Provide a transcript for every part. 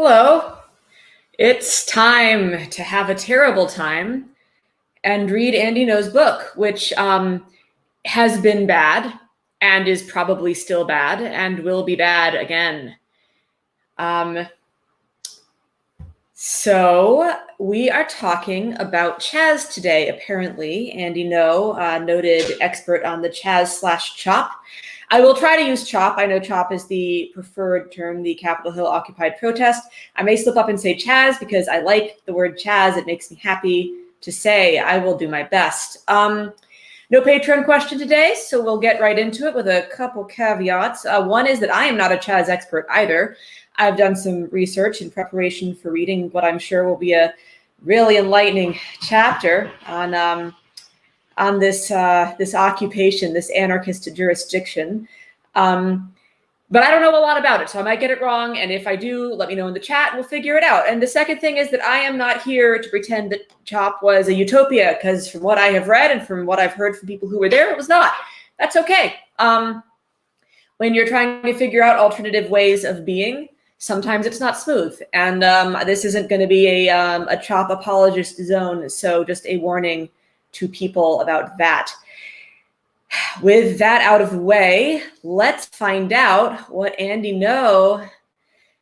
Hello. It's time to have a terrible time and read Andy Ngo's book, which has been bad and is probably still bad and will be bad again. So we are talking about CHAZ today, apparently. Andy Ngo, noted expert on the CHAZ/CHOP. I will try to use CHOP. I know CHOP is the preferred term, the Capitol Hill occupied protest. I may slip up and say CHAZ because I like the word CHAZ. It makes me happy to say. I will do my best. No Patreon question today, so we'll get right into it with a couple caveats. One is that I am not a CHAZ expert either. I've done some research in preparation for reading what I'm sure will be a really enlightening chapter on this occupation, this anarchist jurisdiction. But I don't know a lot about it, so I might get it wrong. And if I do, let me know in the chat, and we'll figure it out. And the second thing is that I am not here to pretend that CHOP was a utopia, because from what I have read and from what I've heard from people who were there, it was not. That's okay. When you're trying to figure out alternative ways of being, sometimes it's not smooth. And this isn't going to be a CHOP apologist zone, so just a warning to people about that. With that out of the way, let's find out what Andy Ngo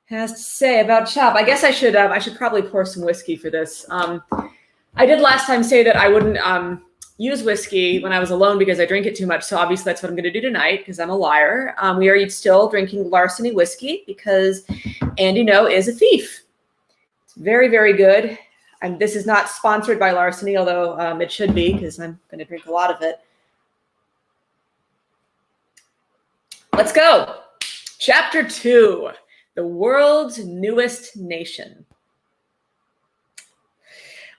has to say about CHOP. I guess I should probably pour some whiskey for this. I did last time say that I wouldn't use whiskey when I was alone because I drink it too much. So obviously that's what I'm going to do tonight because I'm a liar. We are still drinking Larceny whiskey because Andy Ngo is a thief. It's very, very good. And this is not sponsored by Larceny, although it should be because I'm going to drink a lot of it. Let's go. Chapter 2, the world's newest nation.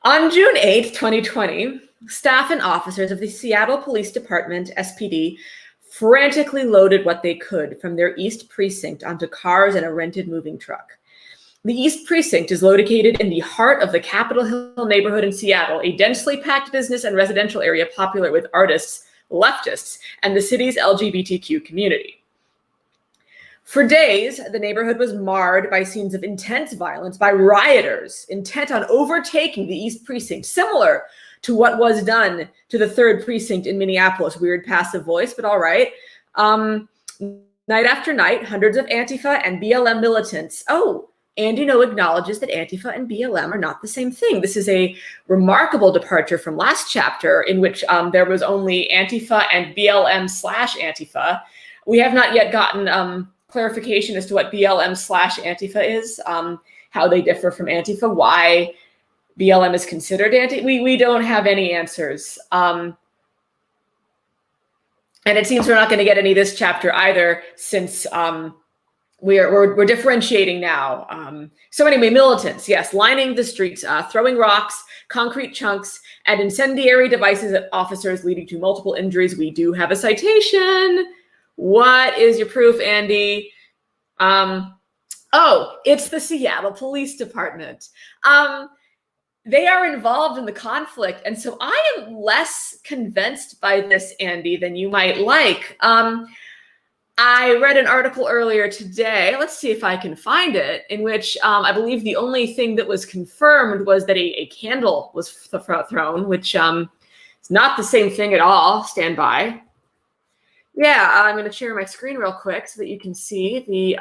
On June 8th, 2020, staff and officers of the Seattle Police Department, SPD, frantically loaded what they could from their East Precinct onto cars and a rented moving truck. The East Precinct is located in the heart of the Capitol Hill neighborhood in Seattle, a densely packed business and residential area popular with artists, leftists, and the city's LGBTQ community. For days, the neighborhood was marred by scenes of intense violence by rioters intent on overtaking the East Precinct, similar to what was done to the 3rd Precinct in Minneapolis. Weird passive voice, but all right. Night after night, hundreds of Antifa and BLM militants. Andy Ngo acknowledges that Antifa and BLM are not the same thing. This is a remarkable departure from last chapter in which there was only Antifa and BLM/Antifa. We have not yet gotten clarification as to what BLM/Antifa is, how they differ from Antifa, why BLM is considered anti. We don't have any answers. And it seems we're not going to get any this chapter either, since we're differentiating now. So anyway, militants, yes, lining the streets, throwing rocks, concrete chunks, and incendiary devices at officers, leading to multiple injuries. We do have a citation. What is your proof, Andy? It's the Seattle Police Department. They are involved in the conflict, and so I am less convinced by this, Andy, than you might like. I read an article earlier today, let's see if I can find it, in which I believe the only thing that was confirmed was that a candle was thrown, which is not the same thing at all. Stand by. Yeah, I'm going to share my screen real quick so that you can see the,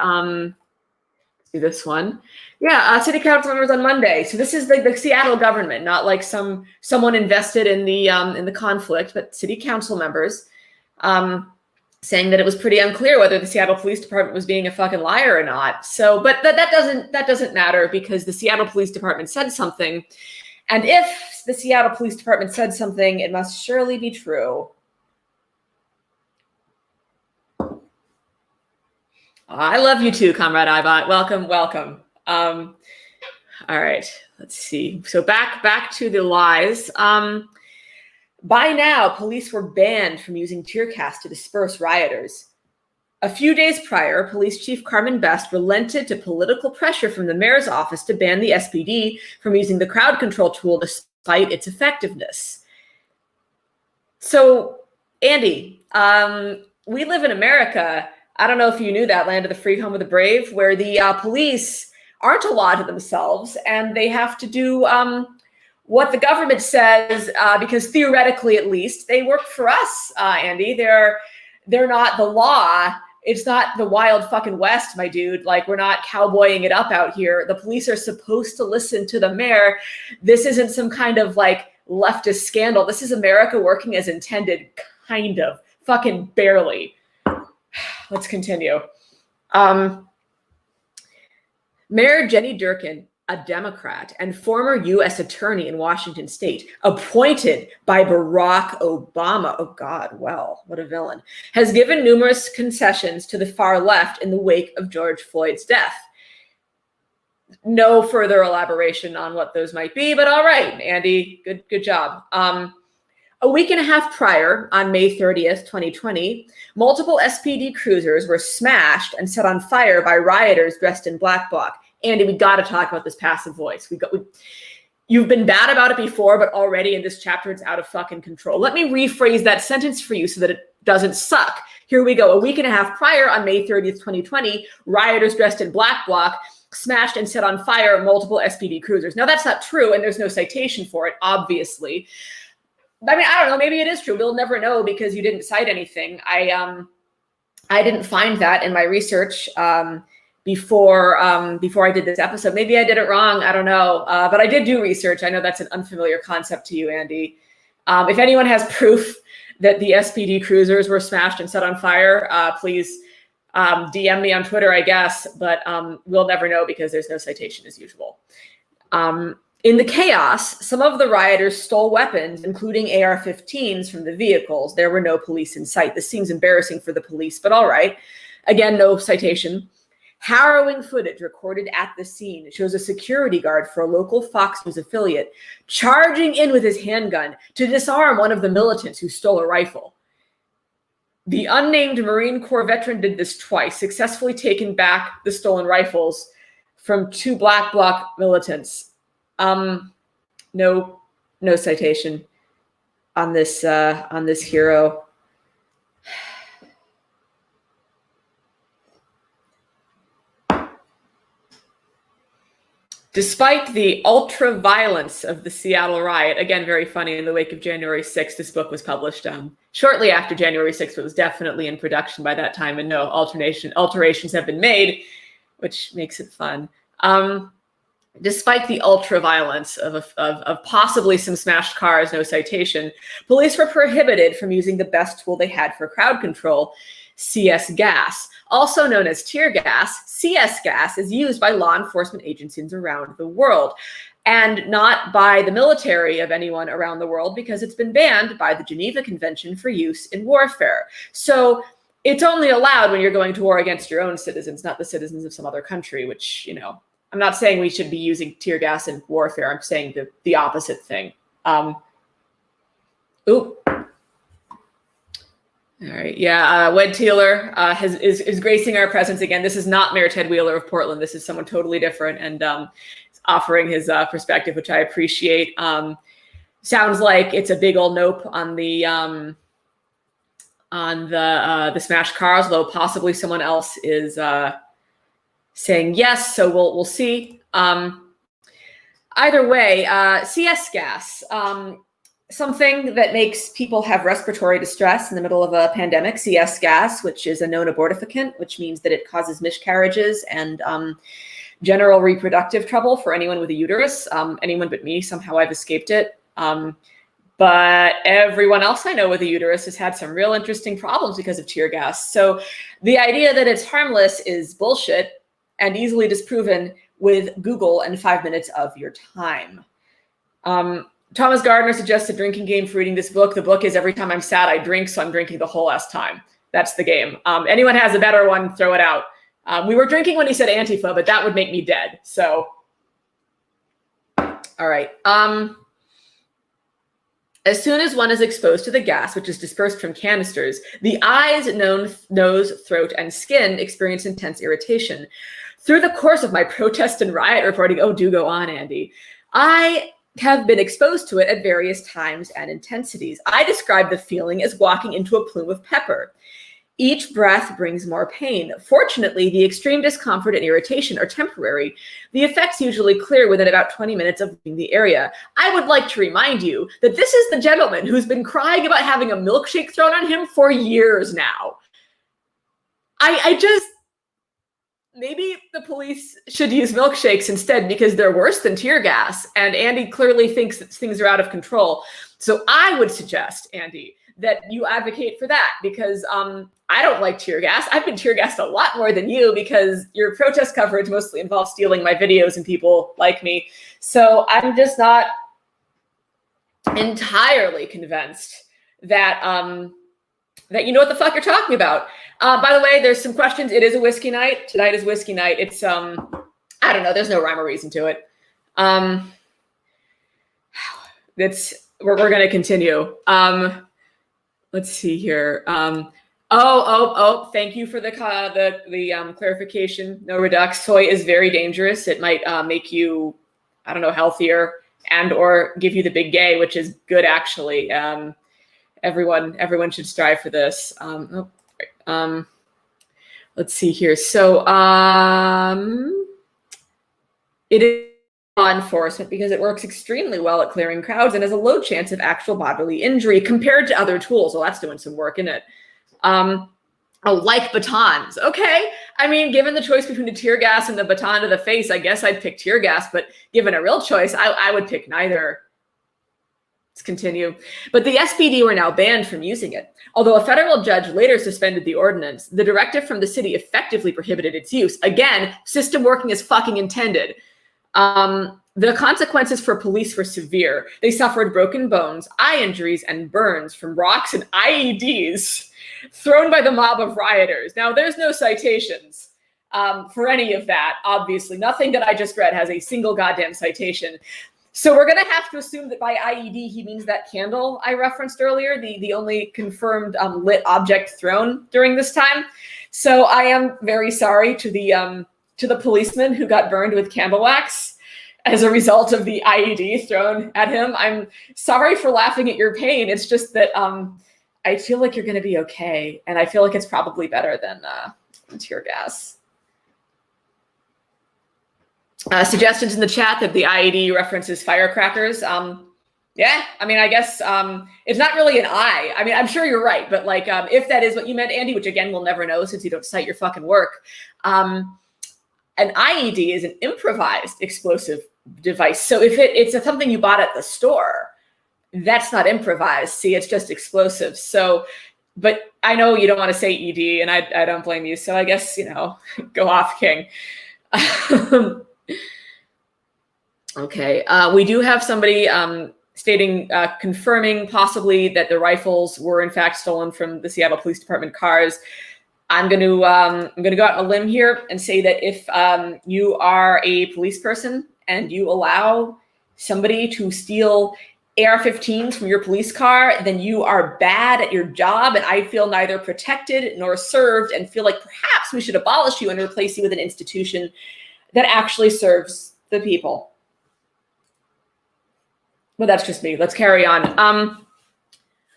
see this one. Yeah, city council members on Monday. So this is the Seattle government, not like someone invested in the conflict, but city council members. Saying that it was pretty unclear whether the Seattle Police Department was being a fucking liar or not. So, but that doesn't matter because the Seattle Police Department said something. And if the Seattle Police Department said something, it must surely be true. I love you too, Comrade Ibot. Welcome, welcome. All right, let's see. So back to the lies. By now, police were banned from using tear gas to disperse rioters. A few days prior, Police Chief Carmen Best relented to political pressure from the mayor's office to ban the SPD from using the crowd control tool despite its effectiveness. So, Andy, we live in America. I don't know if you knew that, land of the free, home of the brave, where the police aren't a law to themselves, and they have to do what the government says, because theoretically, at least, they work for us, Andy. They're not the law. It's not the wild fucking West, my dude. Like, we're not cowboying it up out here. The police are supposed to listen to the mayor. This isn't some kind of like leftist scandal. This is America working as intended, kind of, fucking barely. Let's continue. Mayor Jenny Durkin, a Democrat and former U.S. attorney in Washington state, appointed by Barack Obama, oh God, well, what a villain, has given numerous concessions to the far left in the wake of George Floyd's death. No further elaboration on what those might be, but all right, Andy, good job. A week and a half prior, on May 30th, 2020, multiple SPD cruisers were smashed and set on fire by rioters dressed in black bloc. Andy, we got to talk about this passive voice. You've been bad about it before, but already in this chapter, it's out of fucking control. Let me rephrase that sentence for you so that it doesn't suck. Here we go. A week and a half prior, on May 30th, 2020, rioters dressed in black bloc smashed and set on fire multiple SPD cruisers. Now, that's not true, and there's no citation for it, obviously. I mean, I don't know. Maybe it is true. We'll never know because you didn't cite anything. I didn't find that in my research before I did this episode. Maybe I did it wrong. I don't know. But I did do research. I know that's an unfamiliar concept to you, Andy. If anyone has proof that the SPD cruisers were smashed and set on fire, please DM me on Twitter, I guess. But we'll never know because there's no citation as usual. In the chaos, some of the rioters stole weapons, including AR-15s from the vehicles. There were no police in sight. This seems embarrassing for the police, but all right. Again, no citation. Harrowing footage recorded at the scene shows a security guard for a local Fox News affiliate charging in with his handgun to disarm one of the militants who stole a rifle. The unnamed Marine Corps veteran did this twice, successfully taking back the stolen rifles from two black bloc militants. No citation on this hero. Despite the ultra violence of the Seattle riot, again, very funny, in the wake of January 6th, this book was published shortly after January 6th, but was definitely in production by that time, and no alterations have been made, which makes it fun. Despite the ultra violence of possibly some smashed cars, no citation, police were prohibited from using the best tool they had for crowd control, CS gas. Also known as tear gas, CS gas is used by law enforcement agencies around the world, and not by the military of anyone around the world because it's been banned by the Geneva Convention for use in warfare. So it's only allowed when you're going to war against your own citizens, not the citizens of some other country, which, you know, I'm not saying we should be using tear gas in warfare. I'm saying the opposite thing. All right. Yeah. Wed Teeler is gracing our presence again. This is not Mayor Ted Wheeler of Portland. This is someone totally different and offering his perspective, which I appreciate. Sounds like it's a big old nope on the smashed cars, though possibly someone else is saying yes, so we'll see. Either way, CS gas, something that makes people have respiratory distress in the middle of a pandemic. CS gas, which is a known abortifacient, which means that it causes miscarriages and general reproductive trouble for anyone with a uterus. Anyone but me, somehow I've escaped it. But everyone else I know with a uterus has had some real interesting problems because of tear gas. So the idea that it's harmless is bullshit and easily disproven with Google and 5 minutes of your time. Thomas Gardner suggests a drinking game for reading this book. The book is every time I'm sad, I drink, so I'm drinking the whole ass time. That's the game. Anyone has a better one, throw it out. We were drinking when he said Antifa, but that would make me dead. So, all right. As soon as one is exposed to the gas, which is dispersed from canisters, the eyes, nose, throat, and skin experience intense irritation. Through the course of my protest and riot reporting, oh, do go on, Andy, I have been exposed to it at various times and intensities. I describe the feeling as walking into a plume of pepper. Each breath brings more pain. Fortunately, the extreme discomfort and irritation are temporary. The effects usually clear within about 20 minutes of leaving the area. I would like to remind you that this is the gentleman who's been crying about having a milkshake thrown on him for years now. I just, maybe the police should use milkshakes instead because they're worse than tear gas. And Andy clearly thinks that things are out of control. So I would suggest, Andy, that you advocate for that because I don't like tear gas. I've been tear gassed a lot more than you because your protest coverage mostly involves stealing my videos and people like me. So I'm just not entirely convinced that that you know what the fuck you're talking about. By the way, there's some questions. It is a whiskey night. Tonight is whiskey night. It's I don't know. There's no rhyme or reason to it. We're going to continue. Let's see here. Thank you for the clarification. No Redux. Soy is very dangerous. It might make you, I don't know, healthier and or give you the big gay, which is good actually. Everyone should strive for this. Let's see here. So it is law enforcement because it works extremely well at clearing crowds and has a low chance of actual bodily injury compared to other tools. Well, that's doing some work, isn't it? Like batons. Okay. I mean, given the choice between a tear gas and the baton to the face, I guess I'd pick tear gas, but given a real choice, I would pick neither. Let's continue. But the SPD were now banned from using it. Although a federal judge later suspended the ordinance, the directive from the city effectively prohibited its use. Again, system working as fucking intended. The consequences for police were severe. They suffered broken bones, eye injuries, and burns from rocks and IEDs thrown by the mob of rioters. Now, there's no citations for any of that, obviously. Nothing that I just read has a single goddamn citation. So we're going to have to assume that by IED, he means that candle I referenced earlier, the only confirmed lit object thrown during this time. So I am very sorry to the policeman who got burned with candle wax as a result of the IED thrown at him. I'm sorry for laughing at your pain. It's just that I feel like you're going to be okay. And I feel like it's probably better than tear gas. Suggestions in the chat that the IED references firecrackers. Yeah, I mean, I guess it's not really an eye. I mean, I'm sure you're right. But like, if that is what you meant, Andy, which again, we'll never know since you don't cite your fucking work. An IED is an improvised explosive device. So if it's something you bought at the store, that's not improvised. See, it's just explosive. So, but I know you don't want to say ED, and I don't blame you. So I guess, go off, King. Okay, we do have somebody stating, confirming possibly that the rifles were in fact stolen from the Seattle Police Department cars. I'm going to go out on a limb here and say that if you are a police person and you allow somebody to steal AR-15s from your police car, then you are bad at your job, and I feel neither protected nor served, and feel like perhaps we should abolish you and replace you with an institution that actually serves the people. Well, that's just me. Let's carry on.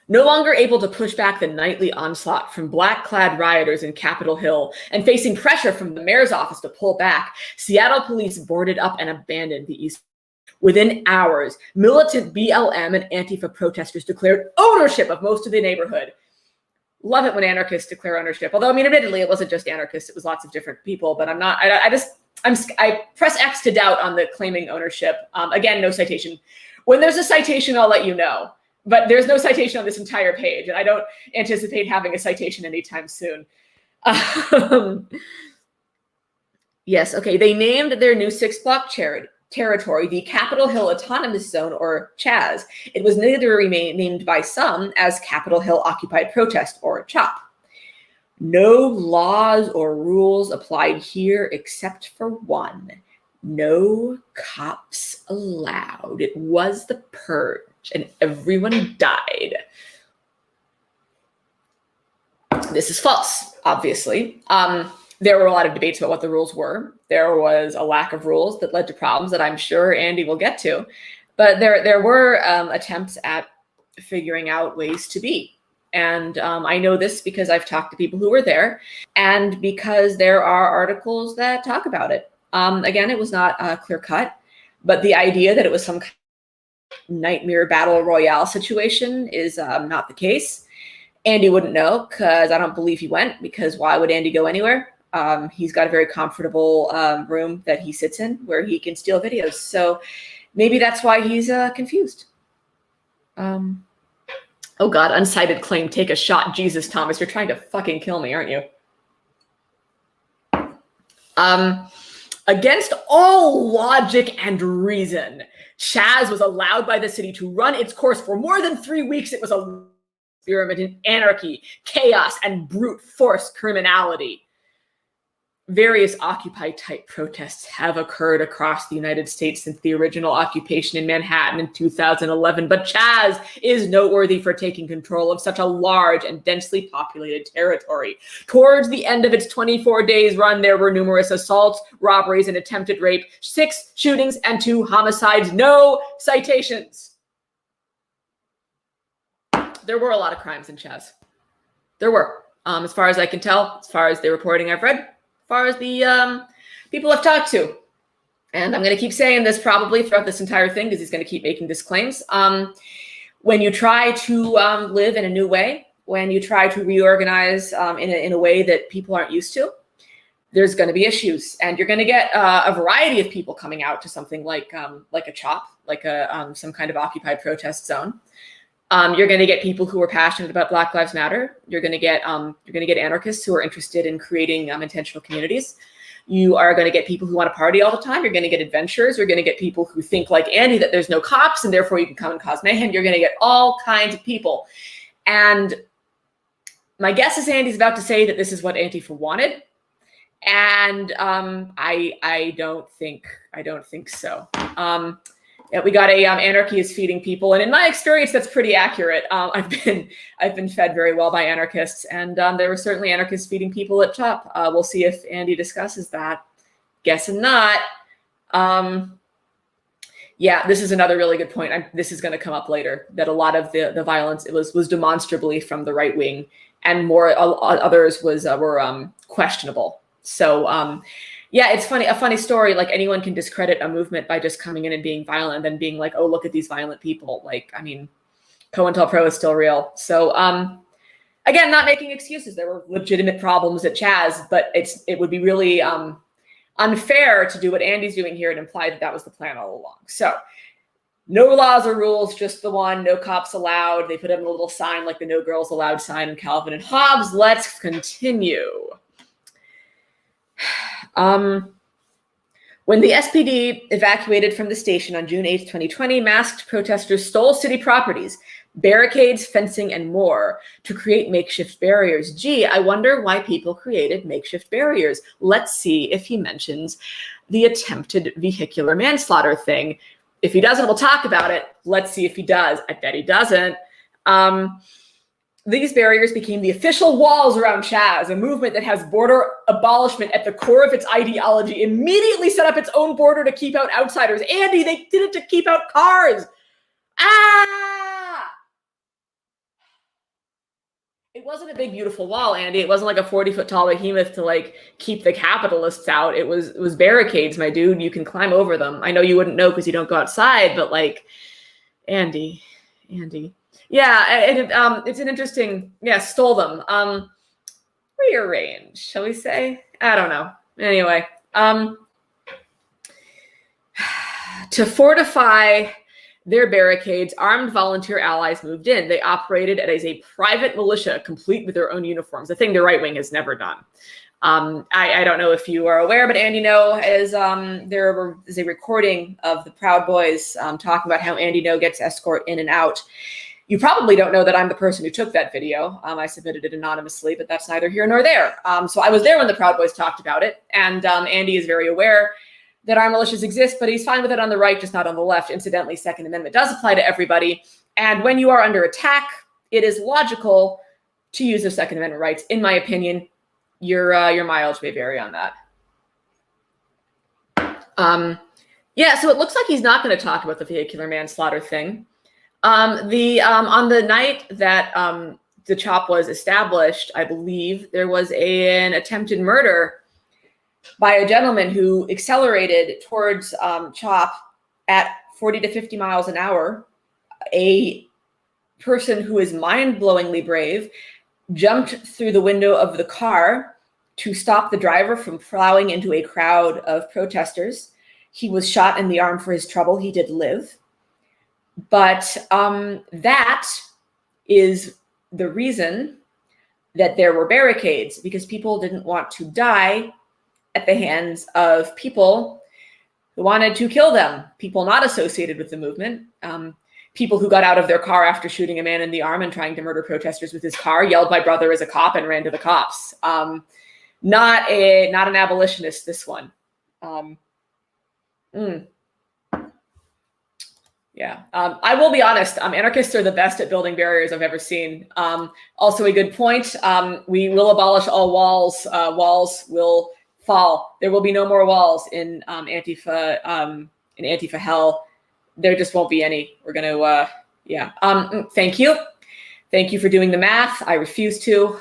No longer able to push back the nightly onslaught from black-clad rioters in Capitol Hill and facing pressure from the mayor's office to pull back, Seattle police boarded up and abandoned the East. Within hours, militant BLM and Antifa protesters declared ownership of most of the neighborhood. Love it when anarchists declare ownership. Although, I mean, admittedly, it wasn't just anarchists. It was lots of different people. But I press X to doubt on the claiming ownership. Again, no citation. When there's a citation, I'll let you know. But there's no citation on this entire page, and I don't anticipate having a citation anytime soon. Yes, okay. They named their new 6-block territory the Capitol Hill Autonomous Zone, or CHAZ. It was later renamed by some as Capitol Hill Occupied Protest, or CHOP. No laws or rules applied here except for one. No cops allowed. It was the purge, and everyone died. This is false, obviously. There were a lot of debates about what the rules were. There was a lack of rules that led to problems that I'm sure Andy will get to. But there were attempts at figuring out ways to be And I know this because I've talked to people who were there and because there are articles that talk about it. Again, it was not clear cut, but the idea that it was some kind of nightmare battle royale situation is not the case. Andy wouldn't know because I don't believe he went, because why would Andy go anywhere? He's got a very comfortable room that he sits in where he can steal videos. So maybe that's why he's confused. Oh God, unsighted claim, take a shot. Jesus, Thomas, you're trying to fucking kill me, aren't you? Against all logic and reason, CHAZ was allowed by the city to run its course for more than 3 weeks. It was a experiment in anarchy, chaos, and brute force criminality. Various Occupy-type protests have occurred across the United States since the original occupation in Manhattan in 2011, but CHAZ is noteworthy for taking control of such a large and densely populated territory. Towards the end of its 24 days run, there were numerous assaults, robberies, and attempted rape, 6 shootings, and 2 homicides. No citations. There were a lot of crimes in CHAZ. There were, as far as I can tell, as far as the reporting I've read, as far as the people I've talked to. And I'm going to keep saying this probably throughout this entire thing because he's going to keep making these claims. When you try to live in a new way, when you try to reorganize in a way that people aren't used to, there's going to be issues. And you're going to get a variety of people coming out to something like a CHOP, like some kind of occupied protest zone. You're going to get people who are passionate about Black Lives Matter. You're going to get anarchists who are interested in creating intentional communities. You are going to get people who want to party all the time. You're going to get adventurers. You're going to get people who think like Andy that there's no cops and therefore you can come and cause mayhem. You're going to get all kinds of people. And my guess is Andy's about to say that this is what Antifa wanted. And I don't think so. We got anarchy is feeding people, and in my experience, that's pretty accurate. I've been fed very well by anarchists, and there were certainly anarchists feeding people at CHOP. We'll see if Andy discusses that. Guessing not. Yeah, this is another really good point. This is going to come up later. That a lot of the violence was demonstrably from the right wing, and more others were questionable. So. Yeah, it's funny. A funny story. Like anyone can discredit a movement by just coming in and being violent, and then being like, "Oh, look at these violent people." Like, I mean, COINTELPRO is still real. So, again, not making excuses. There were legitimate problems at CHAZ, but it would be really unfair to do what Andy's doing here and imply that that was the plan all along. So, no laws or rules, just the one. No cops allowed. They put up a little sign like the "No Girls Allowed" sign in Calvin and Hobbes. Let's continue. When the SPD evacuated from the station on June 8th, 2020, masked protesters stole city properties, barricades, fencing, and more to create makeshift barriers. Gee, I wonder why people created makeshift barriers. Let's see if he mentions the attempted vehicular manslaughter thing. If he doesn't, we'll talk about it. Let's see if he does. I bet he doesn't. These barriers became the official walls around CHAZ, a movement that has border abolishment at the core of its ideology, immediately set up its own border to keep out outsiders. Andy, they did it to keep out cars. It wasn't a big, beautiful wall, Andy. It wasn't like a 40-foot tall behemoth to like keep the capitalists out. It was barricades, my dude. You can climb over them. I know you wouldn't know because you don't go outside, but like, Andy. Yeah, it's an interesting, stole them. Rearrange, shall we say? I don't know. Anyway, to fortify their barricades, armed volunteer allies moved in. They operated as a private militia, complete with their own uniforms, a thing the right wing has never done. I don't know if you are aware, but Andy Ngo there is a recording of the Proud Boys talking about how Andy Ngo gets escort in and out. You probably don't know that I'm the person who took that video. I submitted it anonymously, but that's neither here nor there. So I was there when the Proud Boys talked about it, and Andy is very aware that our militias exist, but he's fine with it on the right, just not on the left. Incidentally, Second Amendment does apply to everybody, and when you are under attack, it is logical to use the Second Amendment rights. In my opinion, your mileage may vary on that. So it looks like he's not going to talk about the vehicular manslaughter thing. On the night that the CHOP was established, I believe there was an attempted murder by a gentleman who accelerated towards CHOP at 40 to 50 miles an hour. A person who is mind-blowingly brave jumped through the window of the car to stop the driver from plowing into a crowd of protesters. He was shot in the arm for his trouble. He did live. But that is the reason that there were barricades, because people didn't want to die at the hands of people who wanted to kill them, people not associated with the movement, people who got out of their car after shooting a man in the arm and trying to murder protesters with his car, yelled "My brother is a cop" and ran to the cops. Not an abolitionist, this one. Yeah, I will be honest, anarchists are the best at building barriers I've ever seen. Also a good point, we will abolish all walls. Walls will fall. There will be no more walls in Antifa hell. There just won't be any. We're gonna, thank you. Thank you for doing the math. I refuse to,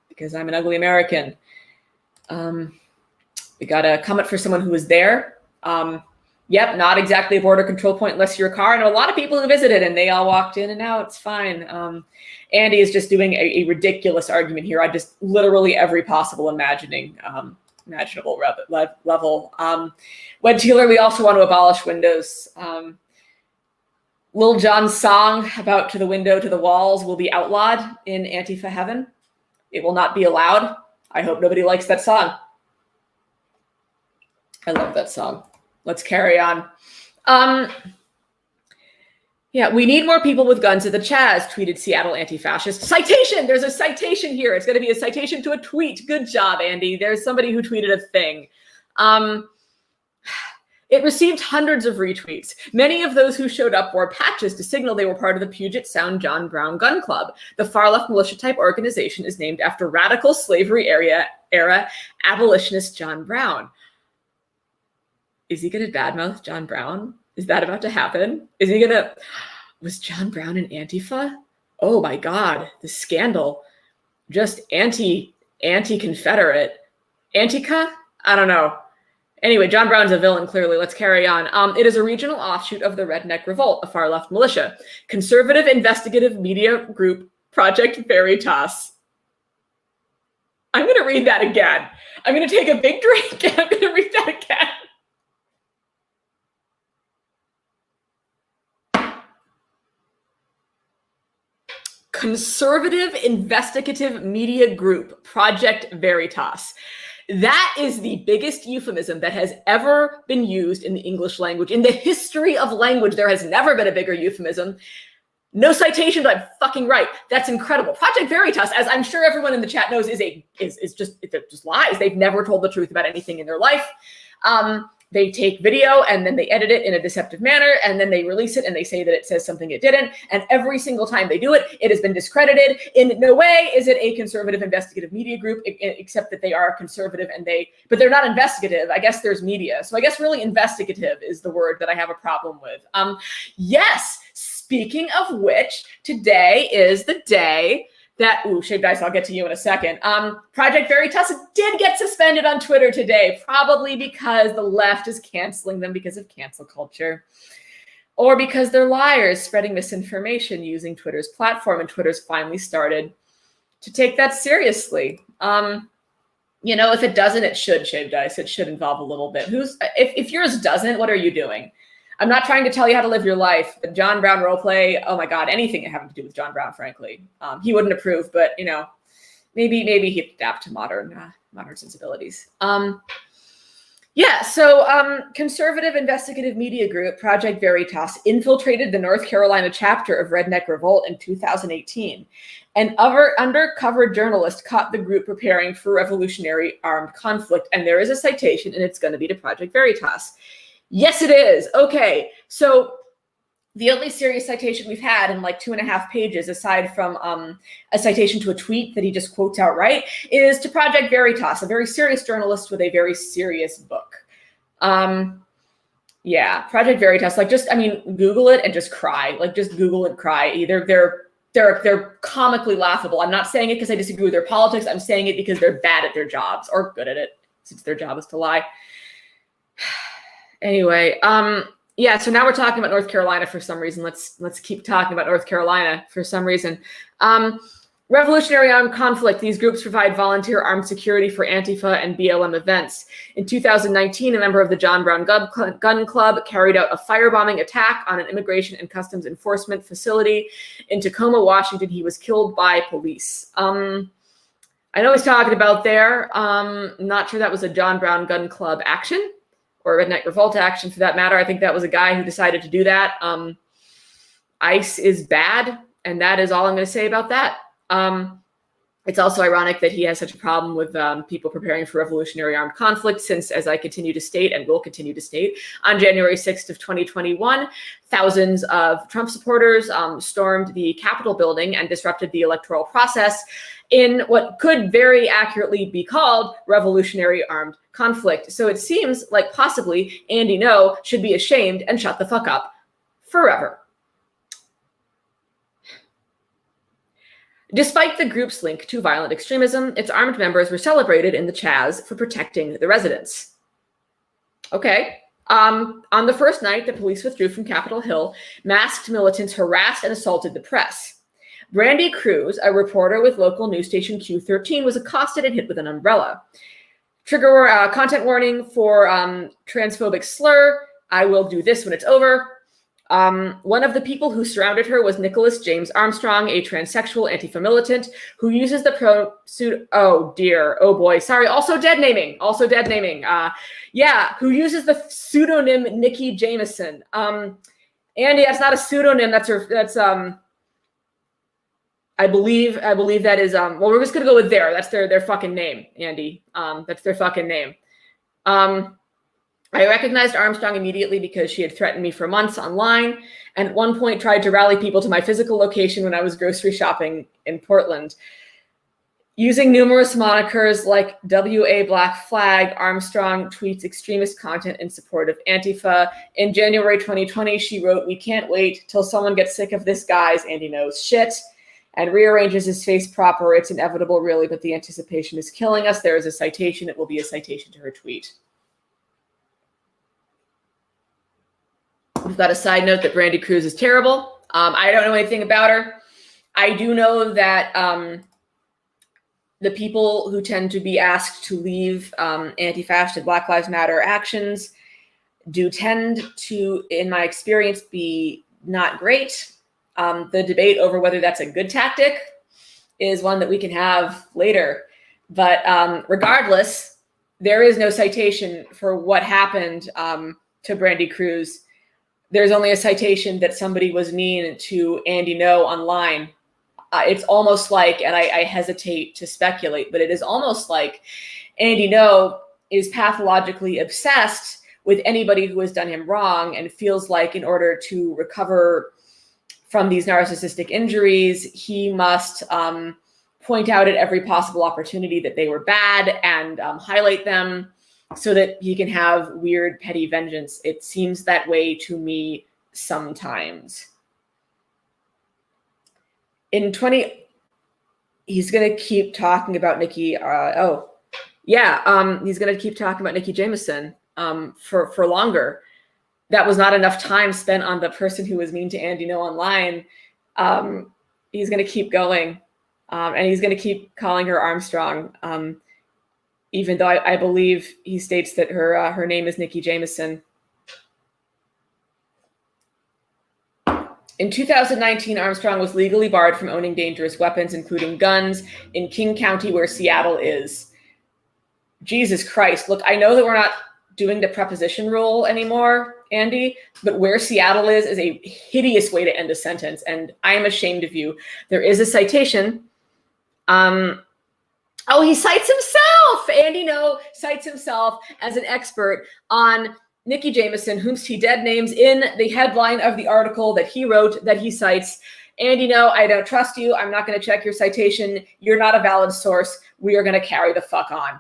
because I'm an ugly American. We got a comment for someone who was there. Yep, not exactly a border control point unless you're a car. And a lot of people who visited and they all walked in and out. It's fine. Andy is just doing a ridiculous argument here on just literally every possible imaginable level. Wed Taylor, we also want to abolish windows. Lil Jon's song about "To the Window, to the Walls" will be outlawed in Antifa heaven. It will not be allowed. I hope nobody likes that song. I love that song. Let's carry on. Yeah, we need more people with guns at the CHAZ, tweeted Seattle anti-fascist. Citation! There's a citation here. It's going to be a citation to a tweet. Good job, Andy. There's somebody who tweeted a thing. It received hundreds of retweets. Many of those who showed up wore patches to signal they were part of the Puget Sound John Brown Gun Club. The far-left militia-type organization is named after radical slavery era abolitionist John Brown. Is he going to badmouth John Brown? Is that about to happen? Is he going to... Was John Brown in Antifa? Oh my God, the scandal. Just anti-Confederate. Antica? I don't know. Anyway, John Brown's a villain, clearly. Let's carry on. It is a regional offshoot of the Redneck Revolt, a far-left militia. Conservative investigative media group, Project Veritas. I'm going to read that again. I'm going to take a big drink and I'm going to read that again. Conservative investigative media group, Project Veritas. That is the biggest euphemism that has ever been used in the English language. In the history of language, there has never been a bigger euphemism. No citation, but I'm fucking right. That's incredible. Project Veritas, as I'm sure everyone in the chat knows, is just lies. They've never told the truth about anything in their life. They take video and then they edit it in a deceptive manner and then they release it and they say that it says something it didn't. And every single time they do it, it has been discredited. In no way is it a conservative investigative media group, except that they are conservative but they're not investigative. I guess there's media. So I guess really investigative is the word that I have a problem with. Yes, speaking of which, today is the day that, Shaved Ice, I'll get to you in a second. Project Veritas did get suspended on Twitter today, probably because the left is canceling them because of cancel culture, or because they're liars spreading misinformation using Twitter's platform, and Twitter's finally started to take that seriously. If it doesn't, it should, Shaved Ice. It should involve a little bit. If yours doesn't, what are you doing? I'm not trying to tell you how to live your life, but John Brown roleplay, oh my God, anything having to do with John Brown, frankly. He wouldn't approve, but maybe he'd adapt to modern sensibilities. Conservative investigative media group Project Veritas infiltrated the North Carolina chapter of Redneck Revolt in 2018. An undercover journalist caught the group preparing for revolutionary armed conflict, and there is a citation, and it's going to be to Project Veritas. Yes, it is. Okay, so the only serious citation we've had in like 2.5 pages, aside from a citation to a tweet that he just quotes outright, is to Project Veritas, a very serious journalist with a very serious book. Yeah, Project Veritas, Google it and just cry. Just Google and cry. They're they're comically laughable. I'm not saying it because I disagree with their politics. I'm saying it because they're bad at their jobs, or good at it, since their job is to lie. Anyway, yeah, so now we're talking about North Carolina for some reason. Let's keep talking about North Carolina for some reason. Revolutionary Armed Conflict. These groups provide volunteer armed security for Antifa and BLM events. In 2019, a member of the John Brown Gun Club carried out a firebombing attack on an immigration and customs enforcement facility in Tacoma, Washington. He was killed by police. I know he's talking about there. Not sure that was a John Brown Gun Club action or a Redneck Revolt action for that matter. I think that was a guy who decided to do that. ICE is bad, and that is all I'm going to say about that. It's also ironic that he has such a problem with people preparing for revolutionary armed conflict, since, as I continue to state and will continue to state, on January 6th of 2021, thousands of Trump supporters stormed the Capitol building and disrupted the electoral process in what could very accurately be called revolutionary armed conflict. So it seems like possibly Andy Ngo should be ashamed and shut the fuck up forever. Despite the group's link to violent extremism, its armed members were celebrated in the CHAZ for protecting the residents. Okay. On the first night, the police withdrew from Capitol Hill. Masked militants harassed and assaulted the press. Brandy Cruz, a reporter with local news station Q13, was accosted and hit with an umbrella. Trigger content warning for transphobic slur. I will do this when it's over. One of the people who surrounded her was Nicholas James Armstrong, a transsexual Antifa militant who uses the oh dear, oh boy, sorry, also dead naming. Yeah, who uses the pseudonym Nikki Jameson. Andy, that's not a pseudonym, that's I believe that is, well, we're just gonna go with that's their fucking name, Andy. That's their fucking name. I recognized Armstrong immediately because she had threatened me for months online, and at one point tried to rally people to my physical location when I was grocery shopping in Portland. Using numerous monikers like WA Black Flag, Armstrong tweets extremist content in support of Antifa. In January 2020, she wrote, "We can't wait till someone gets sick of this guy's Andy knows shit and rearranges his face proper. It's inevitable, really, but the anticipation is killing us." There is a citation. It will be a citation to her tweet. We've got a side note that Brandy Cruz is terrible. I don't know anything about her. I do know that the people who tend to be asked to leave anti-fascist and Black Lives Matter actions do tend to, in my experience, be not great. The debate over whether that's a good tactic is one that we can have later. But regardless, there is no citation for what happened to Brandy Cruz. There's only a citation that somebody was mean to Andy Ngo online. It's almost like, and I hesitate to speculate, but it is almost like Andy Ngo is pathologically obsessed with anybody who has done him wrong and feels like in order to recover from these narcissistic injuries, he must point out at every possible opportunity that they were bad and highlight them, so that he can have weird, petty vengeance. It seems that way to me sometimes. He's going to keep talking about Nikki. He's going to keep talking about Nikki Jameson for longer. That was not enough time spent on the person who was mean to Andy Ngo online. He's going to keep going, and he's going to keep calling her Armstrong. Even though I believe he states that her name is Nikki Jameson. In 2019, Armstrong was legally barred from owning dangerous weapons, including guns, in King County, where Seattle is. Jesus Christ. Look, I know that we're not doing the preposition rule anymore, Andy, but where Seattle is a hideous way to end a sentence, and I am ashamed of you. There is a citation. Oh, he cites himself. Andy Ngo cites himself as an expert on Nikki Jameson, whom he dead names in the headline of the article that he wrote that he cites. Andy Ngo, I don't trust you. I'm not going to check your citation. You're not a valid source. We are going to carry the fuck on.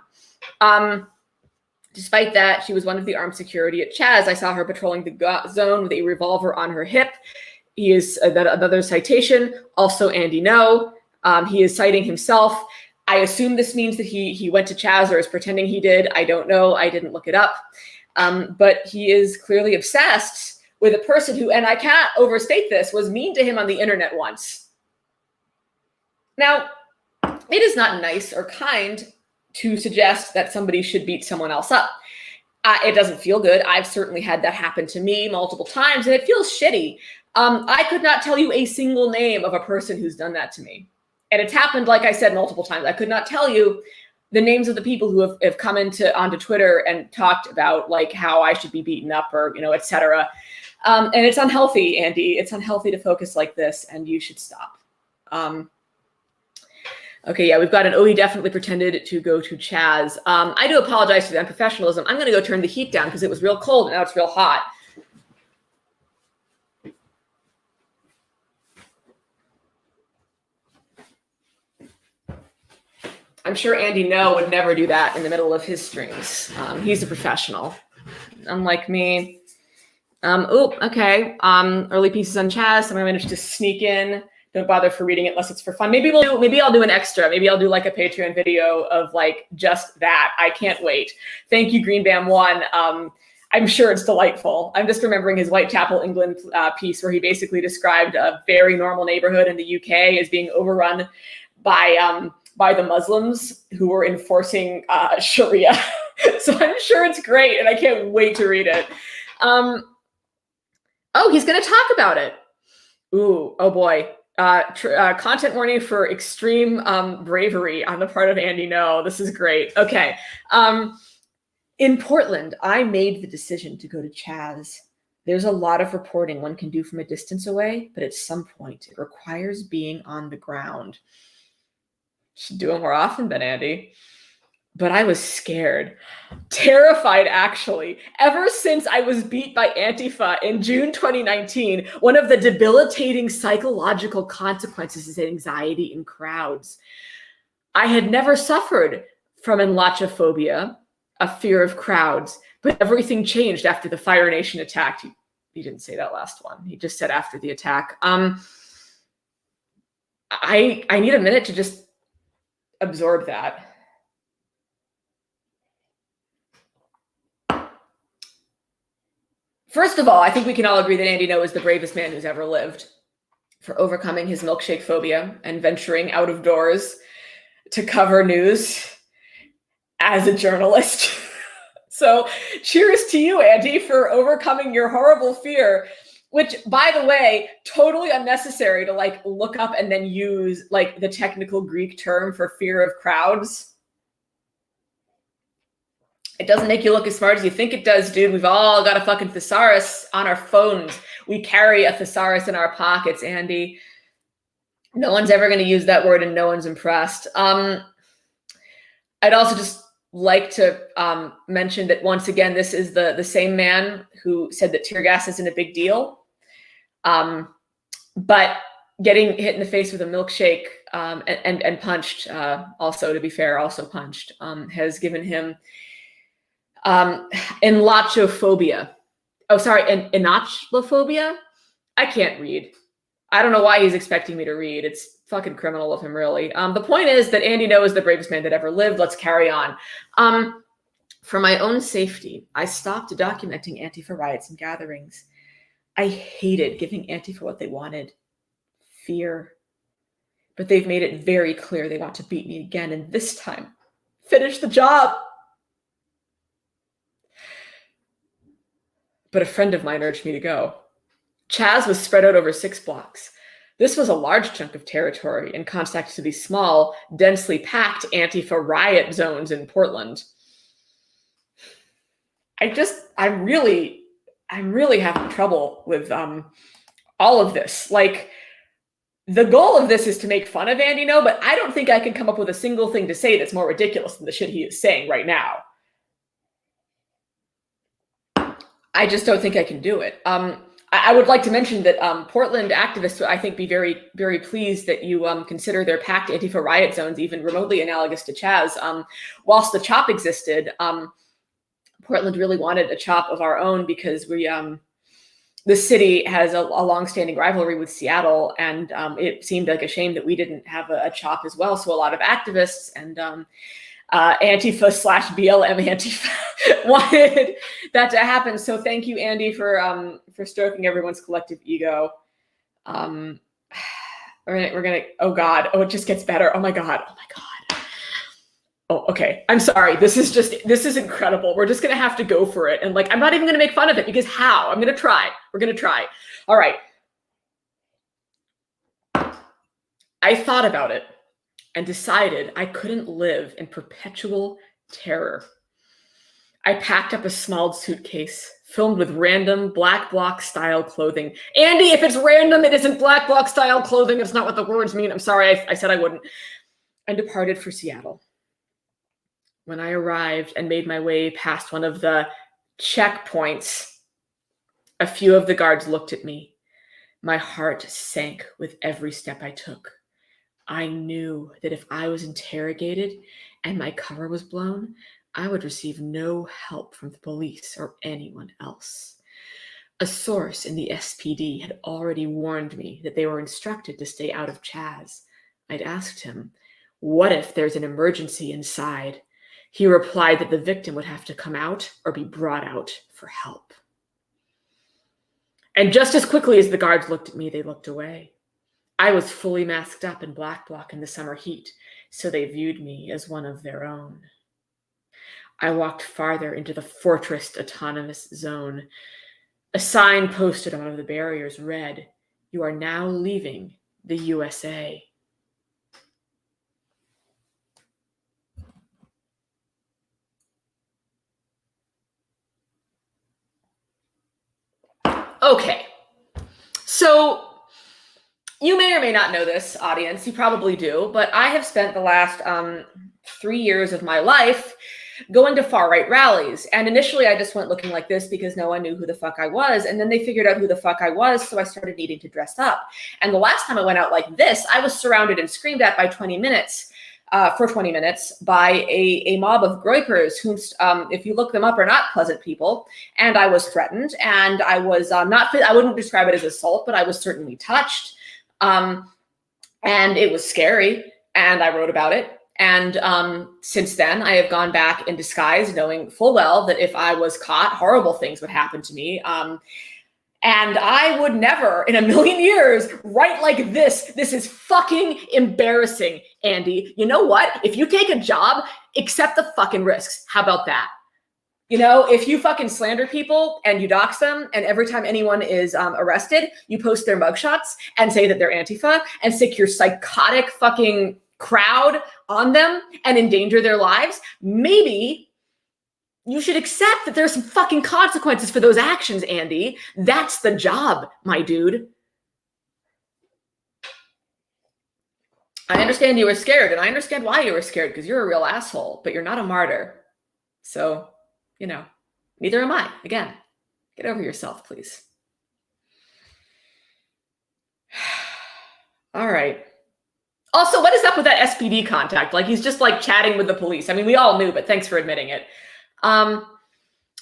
Despite that, she was one of the armed security at CHAZ. I saw her patrolling the zone with a revolver on her hip. He is another citation, also Andy Ngo. He is citing himself. I assume this means that he went to CHAZ or is pretending he did. I don't know. I didn't look it up. But he is clearly obsessed with a person who, and I can't overstate this, was mean to him on the internet once. Now, it is not nice or kind to suggest that somebody should beat someone else up. It doesn't feel good. I've certainly had that happen to me multiple times, and it feels shitty. I could not tell you a single name of a person who's done that to me. And it's happened, like I said, multiple times. I could not tell you the names of the people who have come onto Twitter and talked about like how I should be beaten up or, et cetera. And it's unhealthy, Andy. It's unhealthy to focus like this, and you should stop. Okay, yeah, we've got an, oh, he definitely pretended to go to CHAZ. I do apologize for the unprofessionalism. I'm going to go turn the heat down because it was real cold and now it's real hot. I'm sure Andy Ngo would never do that in the middle of his streams. He's a professional, unlike me. Okay. Early pieces on CHAZ. Someone managed to sneak in. Don't bother for reading it unless it's for fun. Maybe I'll do an extra. Maybe I'll do like a Patreon video of like just that. I can't wait. Thank you, Green Bam One. I'm sure it's delightful. I'm just remembering his Whitechapel, England piece where he basically described a very normal neighborhood in the UK as being overrun by the Muslims who were enforcing Sharia. So I'm sure it's great, and I can't wait to read it. Oh, he's going to talk about it. Ooh, oh boy. Content warning for extreme bravery on the part of Andy Ngo. This is great. Okay. In Portland, I made the decision to go to CHAZ. There's a lot of reporting one can do from a distance away, but at some point it requires being on the ground. Should do it more often than Andy. But I was scared, terrified actually. Ever since I was beat by Antifa in June 2019, one of the debilitating psychological consequences is anxiety in crowds. I had never suffered from enlachophobia, a fear of crowds, but everything changed after the Fire Nation attack. He didn't say that last one. He just said after the attack. I need a minute to just absorb that. First of all, I think we can all agree that Andy Ngo is the bravest man who's ever lived for overcoming his milkshake phobia and venturing out of doors to cover news as a journalist. So cheers to you, Andy, for overcoming your horrible fear, which, by the way, totally unnecessary to like look up and then use like the technical Greek term for fear of crowds. It doesn't make you look as smart as you think it does, dude. We've all got a fucking thesaurus on our phones. We carry a thesaurus in our pockets, Andy. No one's ever going to use that word and no one's impressed. I'd also just like to mention that once again, this is the same man who said that tear gas isn't a big deal. But getting hit in the face with a milkshake and punched, also to be fair, also punched, has given him enlachophobia. Oh, sorry, enlachophobia? I can't read. I don't know why he's expecting me to read. It's fucking criminal of him, really. The point is that Andy Ngo is the bravest man that ever lived. Let's carry on. For my own safety, I stopped documenting Antifa riots and gatherings. I hated giving Antifa what they wanted, fear. But they've made it very clear they want to beat me again, and this time, finish the job. But a friend of mine urged me to go. CHAZ was spread out over 6 blocks. This was a large chunk of territory in contrast to the small, densely packed Antifa riot zones in Portland. I'm really having trouble with all of this. Like, the goal of this is to make fun of Andy Ngo, but I don't think I can come up with a single thing to say that's more ridiculous than the shit he is saying right now. I just don't think I can do it. I would like to mention that Portland activists would, I think, be very, very pleased that you consider their packed Antifa riot zones even remotely analogous to CHAZ. Whilst the CHOP existed, Portland really wanted a CHOP of our own because we the city has a longstanding rivalry with Seattle, and it seemed like a shame that we didn't have a CHOP as well. So a lot of activists and Antifa / BLM Antifa wanted that to happen. So thank you, Andy, for stroking everyone's collective ego. We're gonna. Oh God! Oh, it just gets better. Oh my God! Oh my God! Oh, okay. I'm sorry. This is incredible. We're just gonna have to go for it, and like, I'm not even gonna make fun of it, because how? I'm gonna try. We're gonna try. All right. I thought about it and decided I couldn't live in perpetual terror. I packed up a small suitcase filled with random black bloc style clothing. Andy, if it's random, it isn't black bloc style clothing. It's not what the words mean. I'm sorry, I said I wouldn't. And departed for Seattle. When I arrived and made my way past one of the checkpoints, a few of the guards looked at me. My heart sank with every step I took. I knew that if I was interrogated and my cover was blown, I would receive no help from the police or anyone else. A source in the SPD had already warned me that they were instructed to stay out of CHAZ. I'd asked him, what if there's an emergency inside? He replied that the victim would have to come out or be brought out for help. And just as quickly as the guards looked at me, they looked away. I was fully masked up in black bloc in the summer heat, so they viewed me as one of their own. I walked farther into the fortress autonomous zone. A sign posted on one of the barriers read, "You are now leaving the USA." Okay, so you may or may not know this, audience. You probably do, but I have spent the last 3 years of my life going to far-right rallies. And initially, I just went looking like this because no one knew who the fuck I was. And then they figured out who the fuck I was, so I started needing to dress up. And the last time I went out like this, I was surrounded and screamed at by 20 minutes, for 20 minutes, by a mob of groypers whom, if you look them up, are not pleasant people. And I was threatened, and I was I wouldn't describe it as assault, but I was certainly touched. And it was scary, and I wrote about it. And since then, I have gone back in disguise, knowing full well that if I was caught, horrible things would happen to me. And I would never in a million years write like this. This is fucking embarrassing, Andy. You know what? If you take a job, accept the fucking risks. How about that? You know, if you fucking slander people and you dox them, and every time anyone is arrested, you post their mugshots and say that they're Antifa and stick your psychotic fucking crowd on them and endanger their lives, maybe you should accept that there's some fucking consequences for those actions, Andy. That's the job, my dude. I understand you were scared, and I understand why you were scared, because you're a real asshole, but you're not a martyr. So, you know, neither am I. Again, get over yourself, please. All right. Also, what is up with that SPD contact? Like, he's just like chatting with the police. I mean, we all knew, but thanks for admitting it.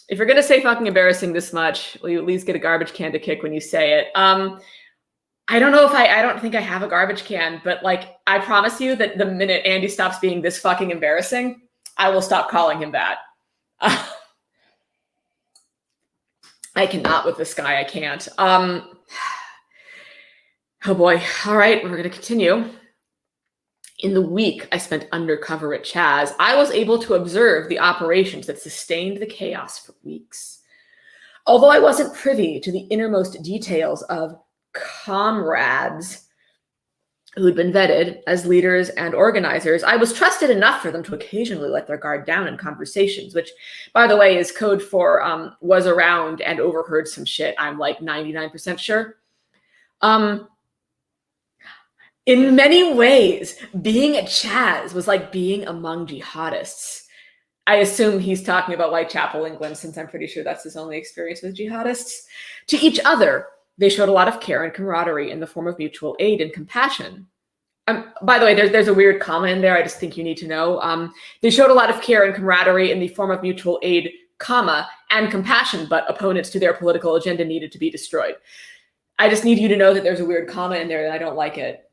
If you're going to say fucking embarrassing this much, will you at least get a garbage can to kick when you say it? I don't know if I don't think I have a garbage can, but like, I promise you that the minute Andy stops being this fucking embarrassing, I will stop calling him that. I cannot with this guy. I can't. Oh boy. All right, we're going to continue. In the week I spent undercover at CHAZ, I was able to observe the operations that sustained the chaos for weeks. Although I wasn't privy to the innermost details of comrades who had been vetted as leaders and organizers, I was trusted enough for them to occasionally let their guard down in conversations, which, by the way, is code for was around and overheard some shit. I'm like 99% sure. In many ways, being at CHAZ was like being among jihadists. I assume he's talking about Whitechapel, England, since I'm pretty sure that's his only experience with jihadists. To each other, they showed a lot of care and camaraderie in the form of mutual aid and compassion. By the way, there's a weird comma in there I just think you need to know. They showed a lot of care and camaraderie in the form of mutual aid, comma, and compassion, but opponents to their political agenda needed to be destroyed. I just need you to know that there's a weird comma in there and I don't like it.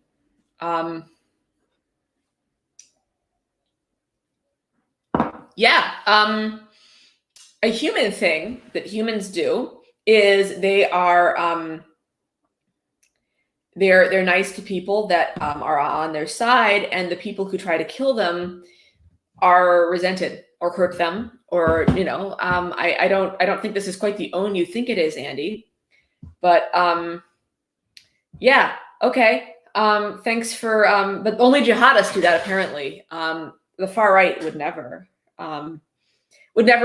A human thing that humans do is they are they're nice to people that are on their side, and the people who try to kill them are resented or hurt them, or I don't think this is quite the own you think it is, Andy. But yeah, okay. Thanks for but only jihadists do that apparently. The far right would never,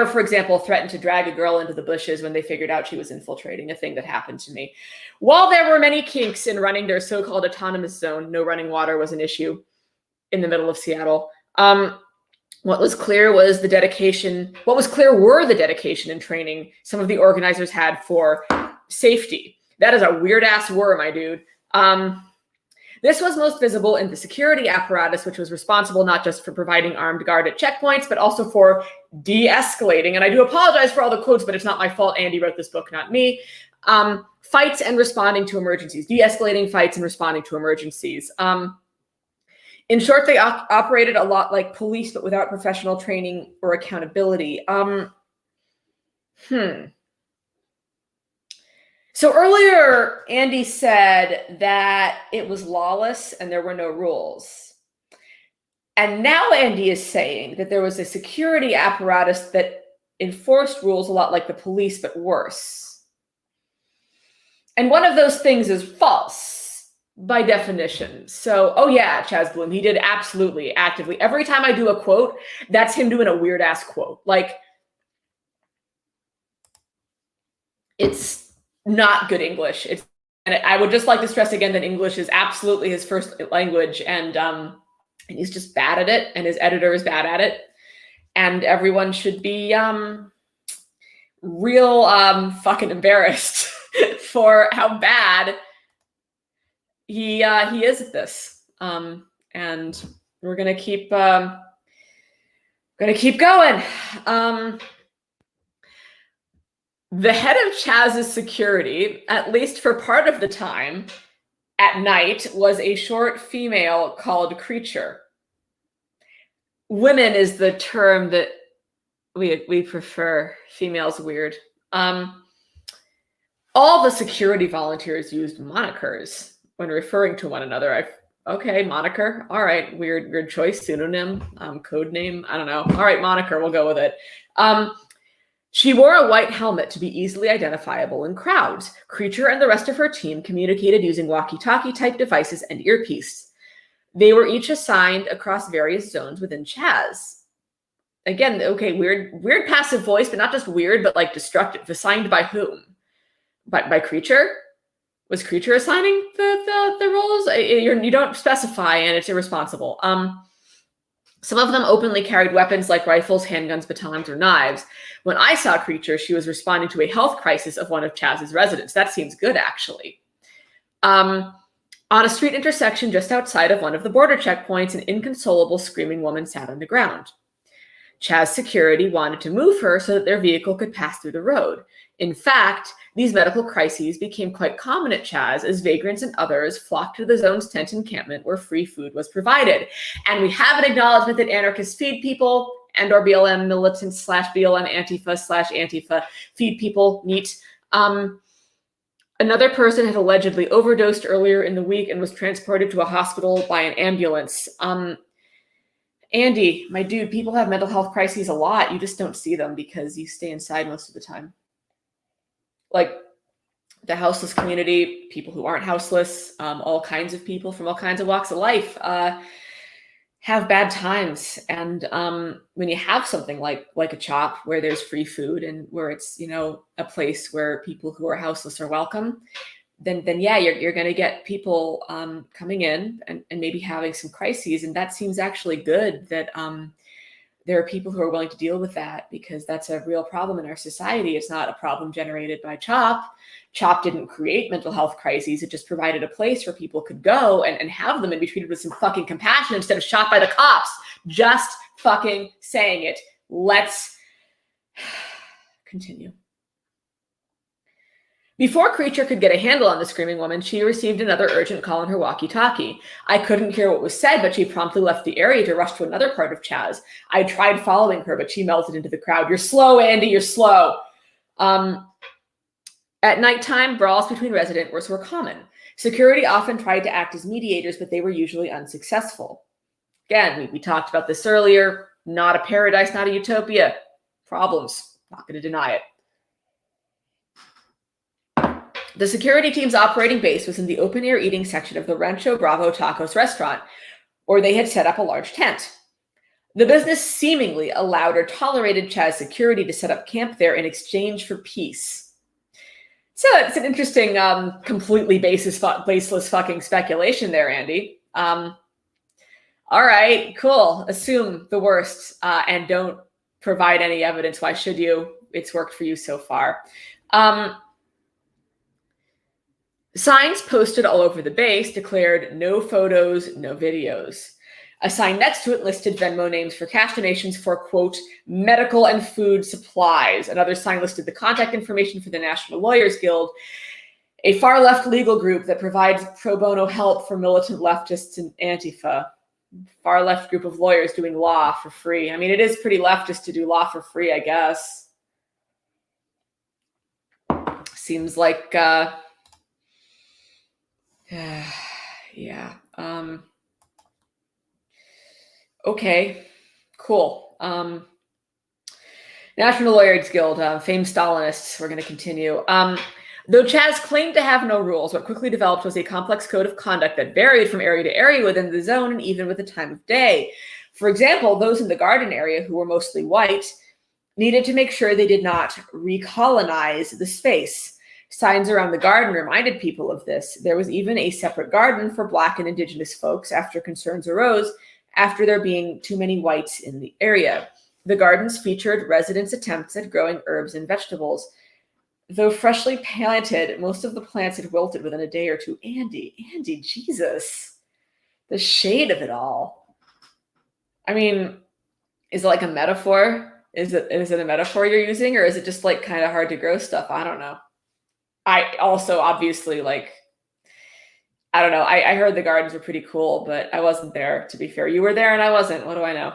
for example, threaten to drag a girl into the bushes when they figured out she was infiltrating, a thing that happened to me. While there were many kinks in running their so-called autonomous zone, no running water was an issue in the middle of Seattle. What was clear was the dedication. What was clear were the dedication and training some of the organizers had for safety. That is a weird ass word, my dude. This was most visible in the security apparatus, which was responsible not just for providing armed guard at checkpoints, but also for de-escalating. And I do apologize for all the quotes, but it's not my fault. Andy wrote this book, not me. Fights and responding to emergencies, de-escalating fights and responding to emergencies. In short, they operated a lot like police, but without professional training or accountability. So earlier, Andy said that it was lawless and there were no rules. And now Andy is saying that there was a security apparatus that enforced rules a lot like the police, but worse. And one of those things is false by definition. So, oh yeah, CHAZ Bloom, he did absolutely actively. Every time I do a quote, that's him doing a weird ass quote. Like, it's not good English. And I would just like to stress again that English is absolutely his first language, and he's just bad at it, and his editor is bad at it, and everyone should be real fucking embarrassed for how bad he is at this. And we're gonna keep going. The head of CHAZ's security, at least for part of the time, at night, was a short female called Creature. Women is the term that we prefer. Female's weird. All the security volunteers used monikers when referring to one another. Okay, moniker. All right, weird choice. Pseudonym, code name. I don't know. All right, moniker. We'll go with it. She wore a white helmet to be easily identifiable in crowds. Creature and the rest of her team communicated using walkie-talkie type devices and earpiece. They were each assigned across various zones within CHAZ. Again, okay, weird passive voice, but not just weird, but like destructive. Assigned by whom? By Creature? Was Creature assigning the roles? You don't specify, and it's irresponsible. Some of them openly carried weapons like rifles, handguns, batons, or knives. When I saw Creature, she was responding to a health crisis of one of CHAZ's residents. That seems good, actually. On a street intersection just outside of one of the border checkpoints, an inconsolable screaming woman sat on the ground. CHAZ security wanted to move her so that their vehicle could pass through the road. In fact, these medical crises became quite common at CHAZ as vagrants and others flocked to the zone's tent encampment where free food was provided. And we have an acknowledgement that anarchists feed people, and or BLM militants / BLM Antifa / Antifa feed people meat. Another person had allegedly overdosed earlier in the week and was transported to a hospital by an ambulance. Andy, my dude, people have mental health crises a lot. You just don't see them because you stay inside most of the time. Like the houseless community, people who aren't houseless, all kinds of people from all kinds of walks of life have bad times. And when you have something like a CHOP where there's free food and where it's, a place where people who are houseless are welcome, then yeah, you're going to get people coming in and maybe having some crises. And that seems actually good that there are people who are willing to deal with that, because that's a real problem in our society. It's not a problem generated by CHOP. CHOP didn't create mental health crises. It just provided a place where people could go and have them and be treated with some fucking compassion instead of shot by the cops. Just fucking saying it. Let's Continue. Before Creature could get a handle on the screaming woman, she received another urgent call on her walkie-talkie. I couldn't hear what was said, but she promptly left the area to rush to another part of CHAZ. I tried following her, but she melted into the crowd. You're slow, Andy, you're slow. At nighttime, brawls between residents were common. Security often tried to act as mediators, but they were usually unsuccessful. Again, we talked about this earlier. Not a paradise, not a utopia. Problems. Not going to deny it. The security team's operating base was in the open-air eating section of the Rancho Bravo Tacos restaurant, where they had set up a large tent. The business seemingly allowed or tolerated CHAZ security to set up camp there in exchange for peace. So it's an interesting, completely baseless fucking speculation there, Andy. All right, cool. Assume the worst and don't provide any evidence. Why should you? It's worked for you so far. Signs posted all over the base declared no photos, no videos. A sign next to it listed Venmo names for cash donations for, quote, medical and food supplies. Another sign listed the contact information for the National Lawyers Guild, a far-left legal group that provides pro bono help for militant leftists and Antifa. Far-left group of lawyers doing law for free. I mean, it is pretty leftist to do law for free, I guess. Seems like... yeah. Okay, cool. National Lawyers Guild, famed Stalinists. We're going to continue. Though CHAZ claimed to have no rules, what quickly developed was a complex code of conduct that varied from area to area within the zone and even with the time of day. For example, those in the garden area, who were mostly white, needed to make sure they did not recolonize the space. Signs around the garden reminded people of this. There was even a separate garden for Black and Indigenous folks after concerns arose after there being too many whites in the area. The gardens featured residents' attempts at growing herbs and vegetables. Though freshly planted, most of the plants had wilted within a day or two. Andy, Jesus. The shade of it all. I mean, is it like a metaphor? Is it a metaphor you're using, or is it just like kind of hard to grow stuff? I don't know. I also obviously I don't know. I heard the gardens were pretty cool, but I wasn't there, to be fair. You were there and I wasn't. What do I know?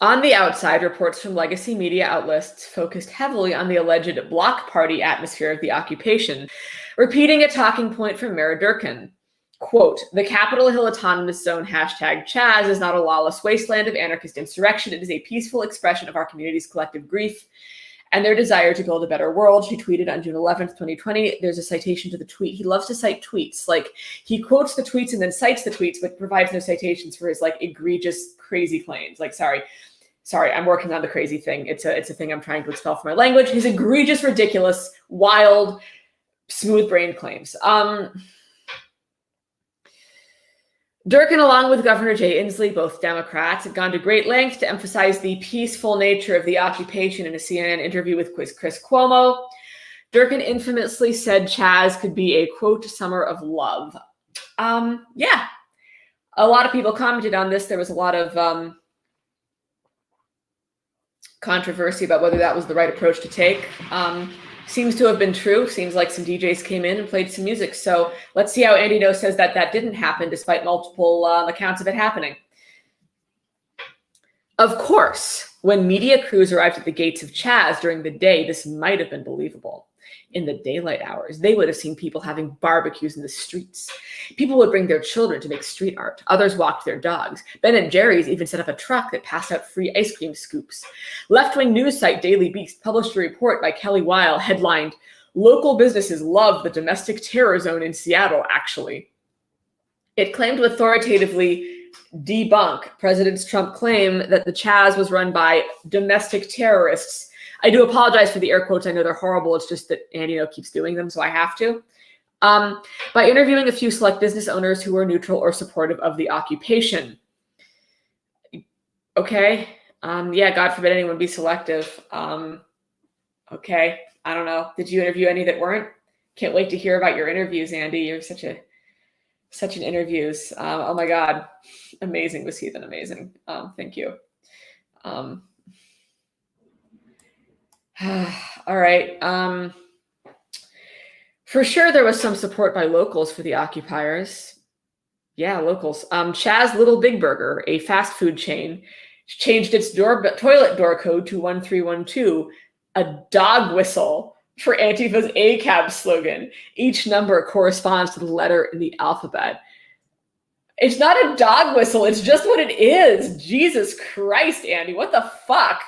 On the outside, reports from legacy media outlets focused heavily on the alleged block party atmosphere of the occupation, repeating a talking point from Mayor Durkin. Quote, the Capitol Hill Autonomous Zone #CHAZ is not a lawless wasteland of anarchist insurrection. It is a peaceful expression of our community's collective grief and their desire to build a better world, she tweeted on June 11th, 2020. There's a citation to the tweet. He loves to cite tweets. Like, he quotes the tweets and then cites the tweets, but provides no citations for his, egregious, crazy claims. Sorry, I'm working on the crazy thing. It's a thing I'm trying to expel from my language. His egregious, ridiculous, wild, smooth-brained claims. Durkin, along with Governor Jay Inslee, both Democrats, had gone to great lengths to emphasize the peaceful nature of the occupation in a CNN interview with Chris Cuomo. Durkin infamously said CHAZ could be a, quote, summer of love. Yeah, a lot of people commented on this. There was a lot of controversy about whether that was the right approach to take. Seems to have been true. Seems like some DJs came in and played some music. So let's see how Andy Ngo says that didn't happen despite multiple accounts of it happening. Of course, when media crews arrived at the gates of CHAZ during the day, this might have been believable. In the daylight hours, they would have seen people having barbecues in the streets. People would bring their children to make street art. Others walked their dogs. Ben & Jerry's even set up a truck that passed out free ice cream scoops. Left-wing news site Daily Beast published a report by Kelly Weil headlined, "Local businesses love the domestic terror zone in Seattle, actually." It claimed to authoritatively debunk President Trump's claim that the CHAZ was run by domestic terrorists. I do apologize for the air quotes. I know they're horrible. It's just that Andy Ngo keeps doing them, so I have to. By interviewing a few select business owners who were neutral or supportive of the occupation. Okay. Yeah, God forbid anyone be selective. Okay. I don't know. Did you interview any that weren't? Can't wait to hear about your interviews, Andy. You're such a Such an interviews. Oh my God. Amazing was Heathen. Amazing. Thank you. All right. For sure, there was some support by locals for the occupiers. Yeah, locals. CHAZ Little Big Burger, a fast food chain, changed its toilet door code to 1312, a dog whistle for Antifa's ACAB slogan. Each number corresponds to the letter in the alphabet. It's not a dog whistle. It's just what it is. Jesus Christ, Andy. What the fuck?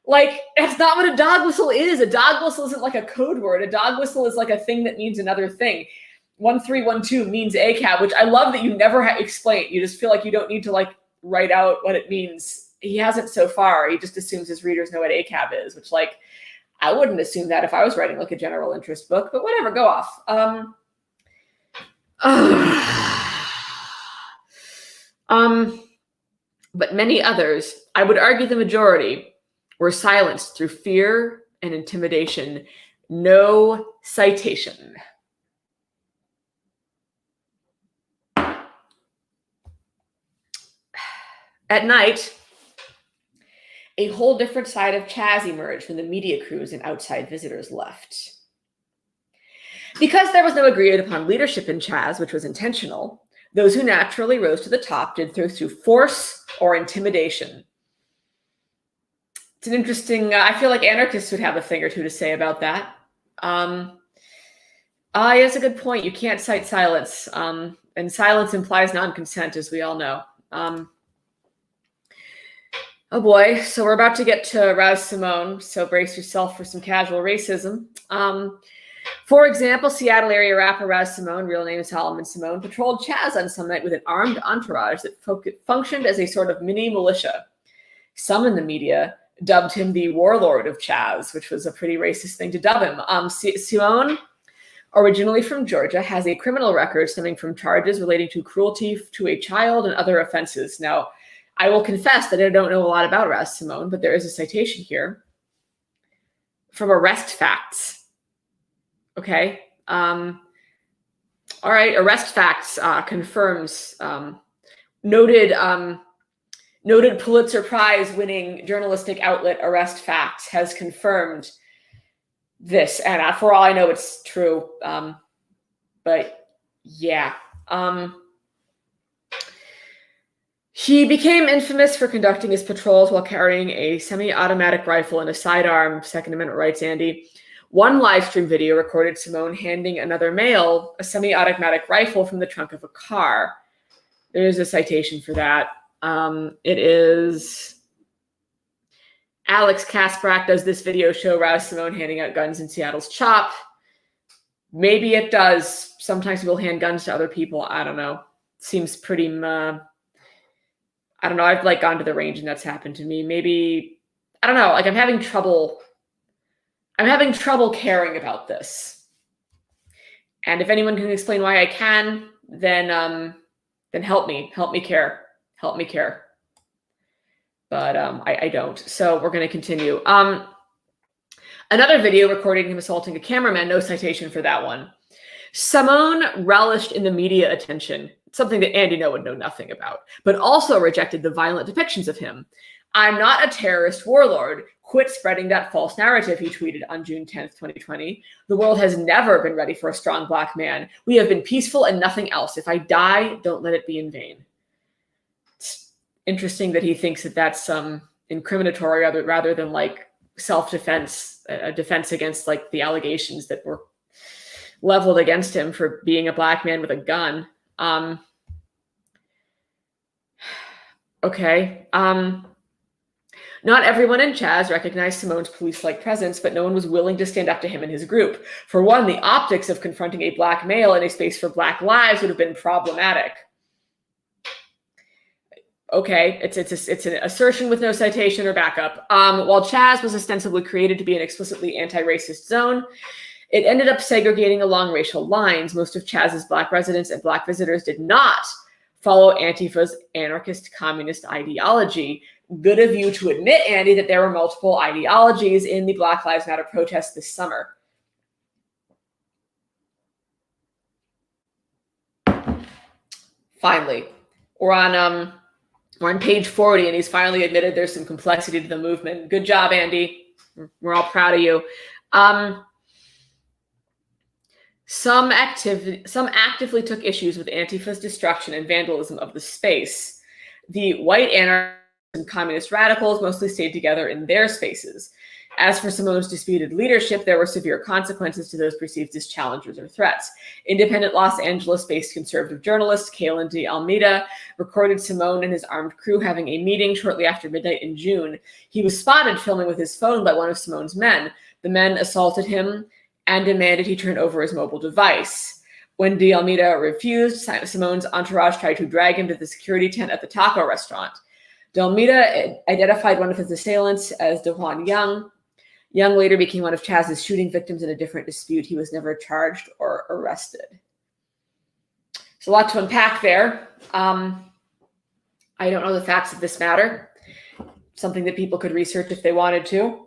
Like, that's not what a dog whistle is. A dog whistle isn't like a code word. A dog whistle is like a thing that means another thing. 1312 means ACAB, which I love that you never explain. You just feel like you don't need to like write out what it means. He hasn't so far. He just assumes his readers know what ACAB is, which like, I wouldn't assume that if I was writing like a general interest book, but whatever, go off. But many others, I would argue the majority, were silenced through fear and intimidation. No citation. At night, a whole different side of CHAZ emerged when the media crews and outside visitors left. Because there was no agreed upon leadership in CHAZ, which was intentional, those who naturally rose to the top did so through force or intimidation. It's an interesting, I feel like anarchists would have a thing or two to say about that. It's a good point. You can't cite silence. And silence implies non-consent, as we all know. Oh boy, so we're about to get to Raz Simone, so brace yourself for some casual racism. For example, Seattle area rapper Raz Simone, real name is Solomon Simone, patrolled CHAZ on some night with an armed entourage that functioned as a sort of mini militia. Some in the media dubbed him the warlord of CHAZ, which was a pretty racist thing to dub him. Simone, originally from Georgia, has a criminal record stemming from charges relating to cruelty to a child and other offenses. Now, I will confess that I don't know a lot about Raz Simone, but there is a citation here from Arrest Facts. Okay. All right. Arrest Facts confirms noted Pulitzer Prize winning journalistic outlet Arrest Facts has confirmed this. And for all I know, it's true. But yeah. He became infamous for conducting his patrols while carrying a semi-automatic rifle and a sidearm. Second Amendment rights, Andy. One live stream video recorded Simone handing another male a semi-automatic rifle from the trunk of a car. There's a citation for that. It is Alex Kasprak does this video show Raz Simone handing out guns in Seattle's CHOP. Maybe it does. Sometimes people hand guns to other people. I don't know. Seems pretty... I don't know. I've like gone to the range and that's happened to me. Maybe, I don't know. Like I'm having trouble caring about this. And if anyone can explain why I can, then help me care. But I don't. So we're going to continue. Another video recording him assaulting a cameraman. No citation for that one. Simone relished in the media attention, something that Andy Ngo would know nothing about, but also rejected the violent depictions of him. I'm not a terrorist warlord. Quit spreading that false narrative, he tweeted on June 10th, 2020. The world has never been ready for a strong Black man. We have been peaceful and nothing else. If I die, don't let it be in vain. It's interesting that he thinks that that's incriminatory rather than like self-defense, a defense against like the allegations that were leveled against him for being a Black man with a gun. Okay. Not everyone in CHAZ recognized Simone's police-like presence, but no one was willing to stand up to him and his group. For one, the optics of confronting a Black male in a space for Black lives would have been problematic. Okay, it's an assertion with no citation or backup. While CHAZ was ostensibly created to be an explicitly anti-racist zone, it ended up segregating along racial lines. Most of CHAZ's Black residents and Black visitors did not follow Antifa's anarchist communist ideology. Good of you to admit, Andy, that there were multiple ideologies in the Black Lives Matter protests this summer. Finally, we're on page 40, and he's finally admitted there's some complexity to the movement. Good job, Andy. We're all proud of you. Some actively took issues with Antifa's destruction and vandalism of the space. The white anarchists and communist radicals mostly stayed together in their spaces. As for Simone's disputed leadership, there were severe consequences to those perceived as challengers or threats. Independent Los Angeles-based conservative journalist Kalen de Almeida recorded Simone and his armed crew having a meeting shortly after midnight in June. He was spotted filming with his phone by one of Simone's men. The men assaulted him and demanded he turn over his mobile device. When de Almeida refused, Simone's entourage tried to drag him to the security tent at the taco restaurant. De Almeida identified one of his assailants as DeJuan Young. Young later became one of CHAZ's shooting victims in a different dispute. He was never charged or arrested. There's a lot to unpack there. I don't know the facts of this matter. Something that people could research if they wanted to.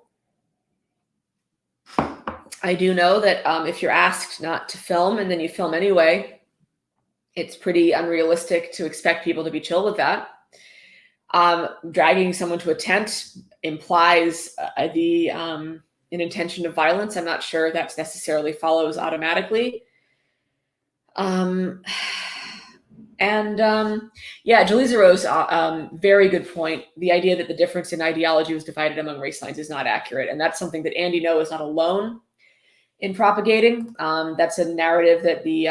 I do know that if you're asked not to film and then you film anyway, it's pretty unrealistic to expect people to be chill with that. Dragging someone to a tent implies an intention of violence. I'm not sure that necessarily follows automatically. Yeah, Julissa Rose, very good point. The idea that the difference in ideology was divided among race lines is not accurate. And that's something that Andy Ngo is not alone in propagating. That's a narrative that the,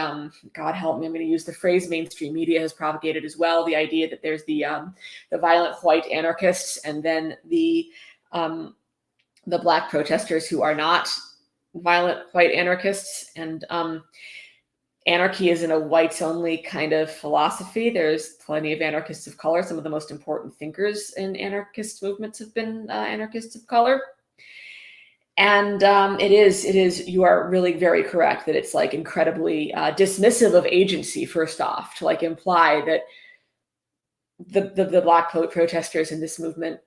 God help me, I'm going to use the phrase mainstream media has propagated as well. The idea that there's the violent white anarchists and then the black protesters who are not violent white anarchists. And anarchy isn't a whites only kind of philosophy. There's plenty of anarchists of color. Some of the most important thinkers in anarchist movements have been anarchists of color. And it is, you are really very correct that it's like incredibly dismissive of agency, first off, to like imply that the black protesters in this movement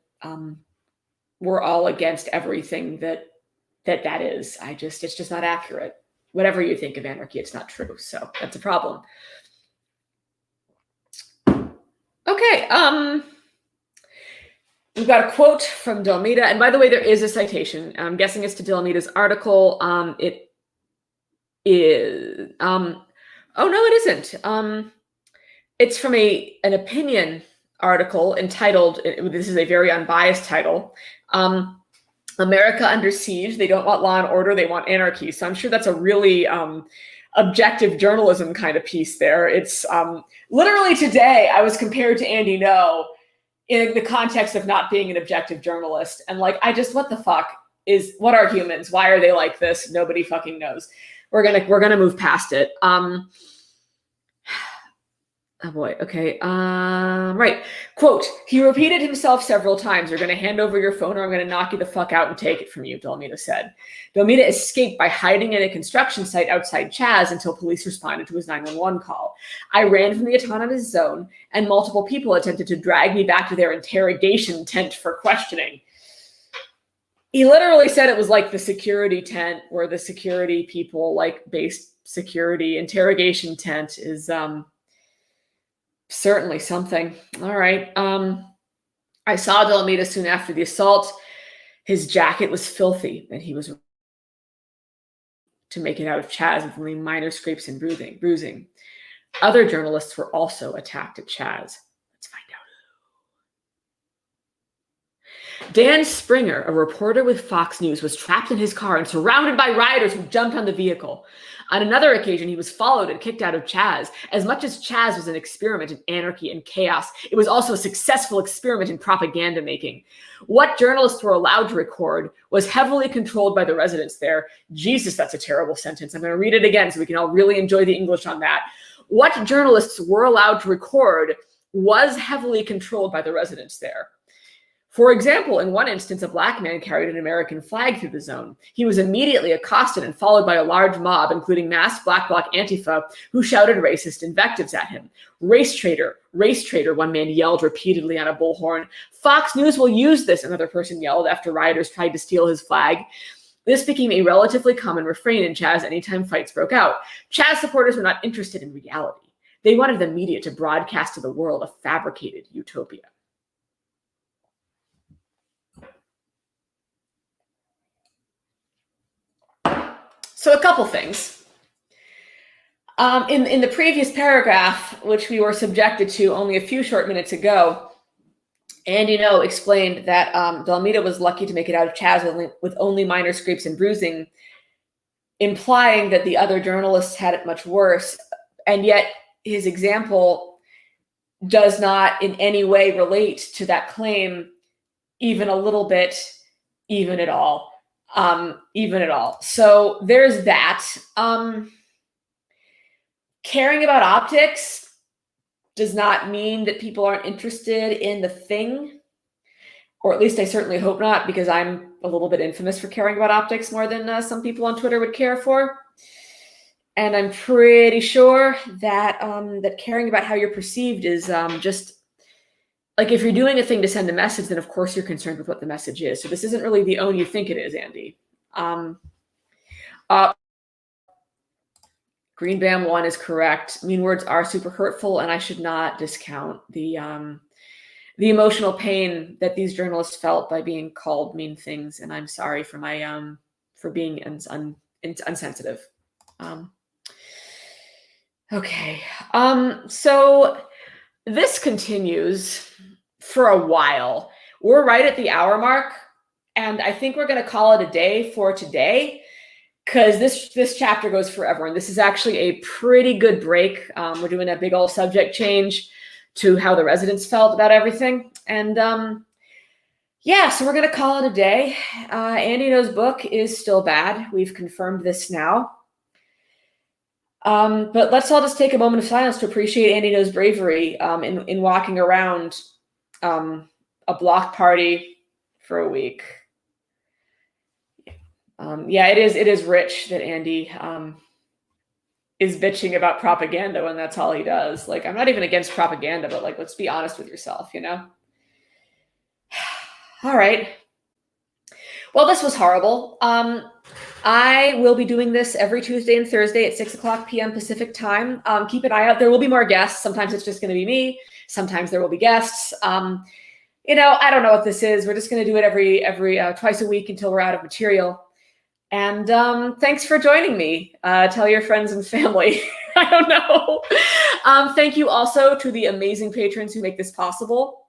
were all against everything that is. It's just not accurate. Whatever you think of anarchy, it's not true. So that's a problem. Okay. We've got a quote from de Almeida. And by the way, there is a citation. I'm guessing it's to de Almeida's article. It is, oh no, it isn't. It's from an opinion article entitled, this is a very unbiased title, America Under Siege. They don't want law and order, they want anarchy. So I'm sure that's a really objective journalism kind of piece there. It's literally today I was compared to Andy Ngo in the context of not being an objective journalist. And like, what the fuck what are humans? Why are they like this? Nobody fucking knows. We're gonna move past it. Oh boy, okay, right. Quote, he repeated himself several times, you're gonna hand over your phone or I'm gonna knock you the fuck out and take it from you, de Almeida said. De Almeida escaped by hiding in a construction site outside CHAZ until police responded to his 911 call. I ran from the autonomous zone and multiple people attempted to drag me back to their interrogation tent for questioning. He literally said it was like the security tent where the security people, like based security interrogation tent is, certainly something. All right. I saw de Almeida soon after the assault. His jacket was filthy and he was to make it out of CHAZ with only minor scrapes and bruising. Other journalists were also attacked at CHAZ. Let's find out. Dan Springer, a reporter with Fox News, was trapped in his car and surrounded by rioters who jumped on the vehicle. On another occasion, he was followed and kicked out of CHAZ. As much as CHAZ was an experiment in anarchy and chaos, it was also a successful experiment in propaganda making. What journalists were allowed to record was heavily controlled by the residents there. Jesus, that's a terrible sentence. I'm going to read it again so we can all really enjoy the English on that. What journalists were allowed to record was heavily controlled by the residents there. For example, in one instance, a black man carried an American flag through the zone. He was immediately accosted and followed by a large mob, including masked black bloc Antifa, who shouted racist invectives at him. Race traitor, one man yelled repeatedly on a bullhorn. Fox News will use this, another person yelled after rioters tried to steal his flag. This became a relatively common refrain in CHAZ anytime fights broke out. CHAZ supporters were not interested in reality. They wanted the media to broadcast to the world a fabricated utopia. So a couple things. In the previous paragraph, which we were subjected to only a few short minutes ago, Andy Ngo explained that Dalmida was lucky to make it out of CHAZ with only minor scrapes and bruising, implying that the other journalists had it much worse. And yet his example does not in any way relate to that claim, even a little bit, even at all. So there's that. Caring about optics does not mean that people aren't interested in the thing, or at least I certainly hope not, because I'm a little bit infamous for caring about optics more than some people on Twitter would care for. And I'm pretty sure that that caring about how you're perceived is just like, if you're doing a thing to send a message, then of course you're concerned with what the message is. So this isn't really the own you think it is, Andy. Green Bam 1 is correct. Mean words are super hurtful, and I should not discount the emotional pain that these journalists felt by being called mean things. And I'm sorry for my for being insensitive. Okay. So this continues for a while. We're right at the hour mark, and I think we're going to call it a day for today, because this chapter goes forever, and this is actually a pretty good break. We're doing a big old subject change to how the residents felt about everything. And yeah, so we're going to call it a day. Andy Ngo's book is still bad. We've confirmed this now. But let's all just take a moment of silence to appreciate Andy Ngo's bravery in walking around a block party for a week. Yeah, it is rich that Andy is bitching about propaganda when that's all he does. Like, I'm not even against propaganda, but like, let's be honest with yourself, you know? All right. Well, this was horrible. I will be doing this every Tuesday and Thursday at 6:00 p.m. Pacific time. Keep an eye out. There will be more guests. Sometimes it's just going to be me. Sometimes there will be guests. You know, I don't know what this is. We're just going to do it every twice a week until we're out of material. And thanks for joining me. Tell your friends and family. I don't know. Thank you also to the amazing patrons who make this possible.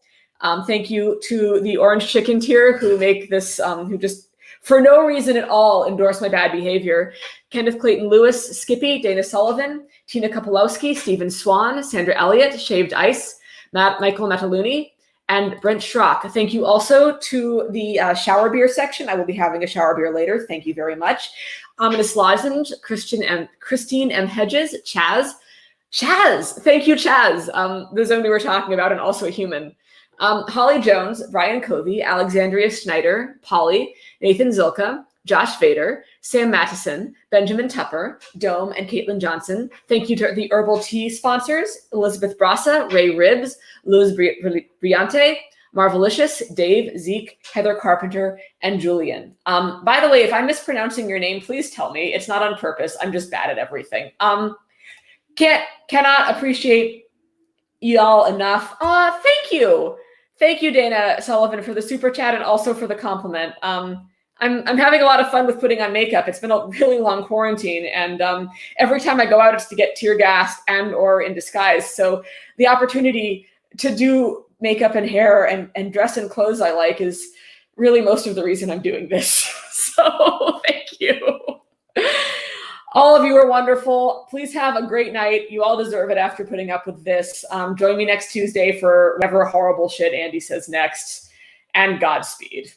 Thank you to the Orange Chicken tier who make this, who just for no reason at all endorse my bad behavior. Kenneth Clayton Lewis, Skippy, Dana Sullivan, Tina Kopolowski, Stephen Swan, Sandra Elliott, Shaved Ice, Michael Mataluni, and Brent Schrock. Thank you also to the shower beer section. I will be having a shower beer later. Thank you very much. Ominous Lozenge, Christine M. Hedges, CHAZ. Thank you, CHAZ. The zone we were talking about, and also a human. Holly Jones, Brian Covey, Alexandria Schneider, Polly, Nathan Zilka, Josh Vader, Sam Mattison, Benjamin Tupper, Dome, and Caitlin Johnson. Thank you to the Herbal Tea sponsors, Elizabeth Brassa, Ray Ribbs, Luz Briante, Marvelicious, Dave, Zeke, Heather Carpenter, and Julian. By the way, if I'm mispronouncing your name, please tell me. It's not on purpose. I'm just bad at everything. Cannot appreciate y'all enough. Thank you. Thank you, Dana Sullivan, for the super chat and also for the compliment. I'm having a lot of fun with putting on makeup. It's been a really long quarantine, and every time I go out, it's to get tear gassed and or in disguise. So the opportunity to do makeup and hair and dress in clothes I like is really most of the reason I'm doing this. So thank you. All of you are wonderful. Please have a great night. You all deserve it after putting up with this. Join me next Tuesday for whatever horrible shit Andy says next. And Godspeed.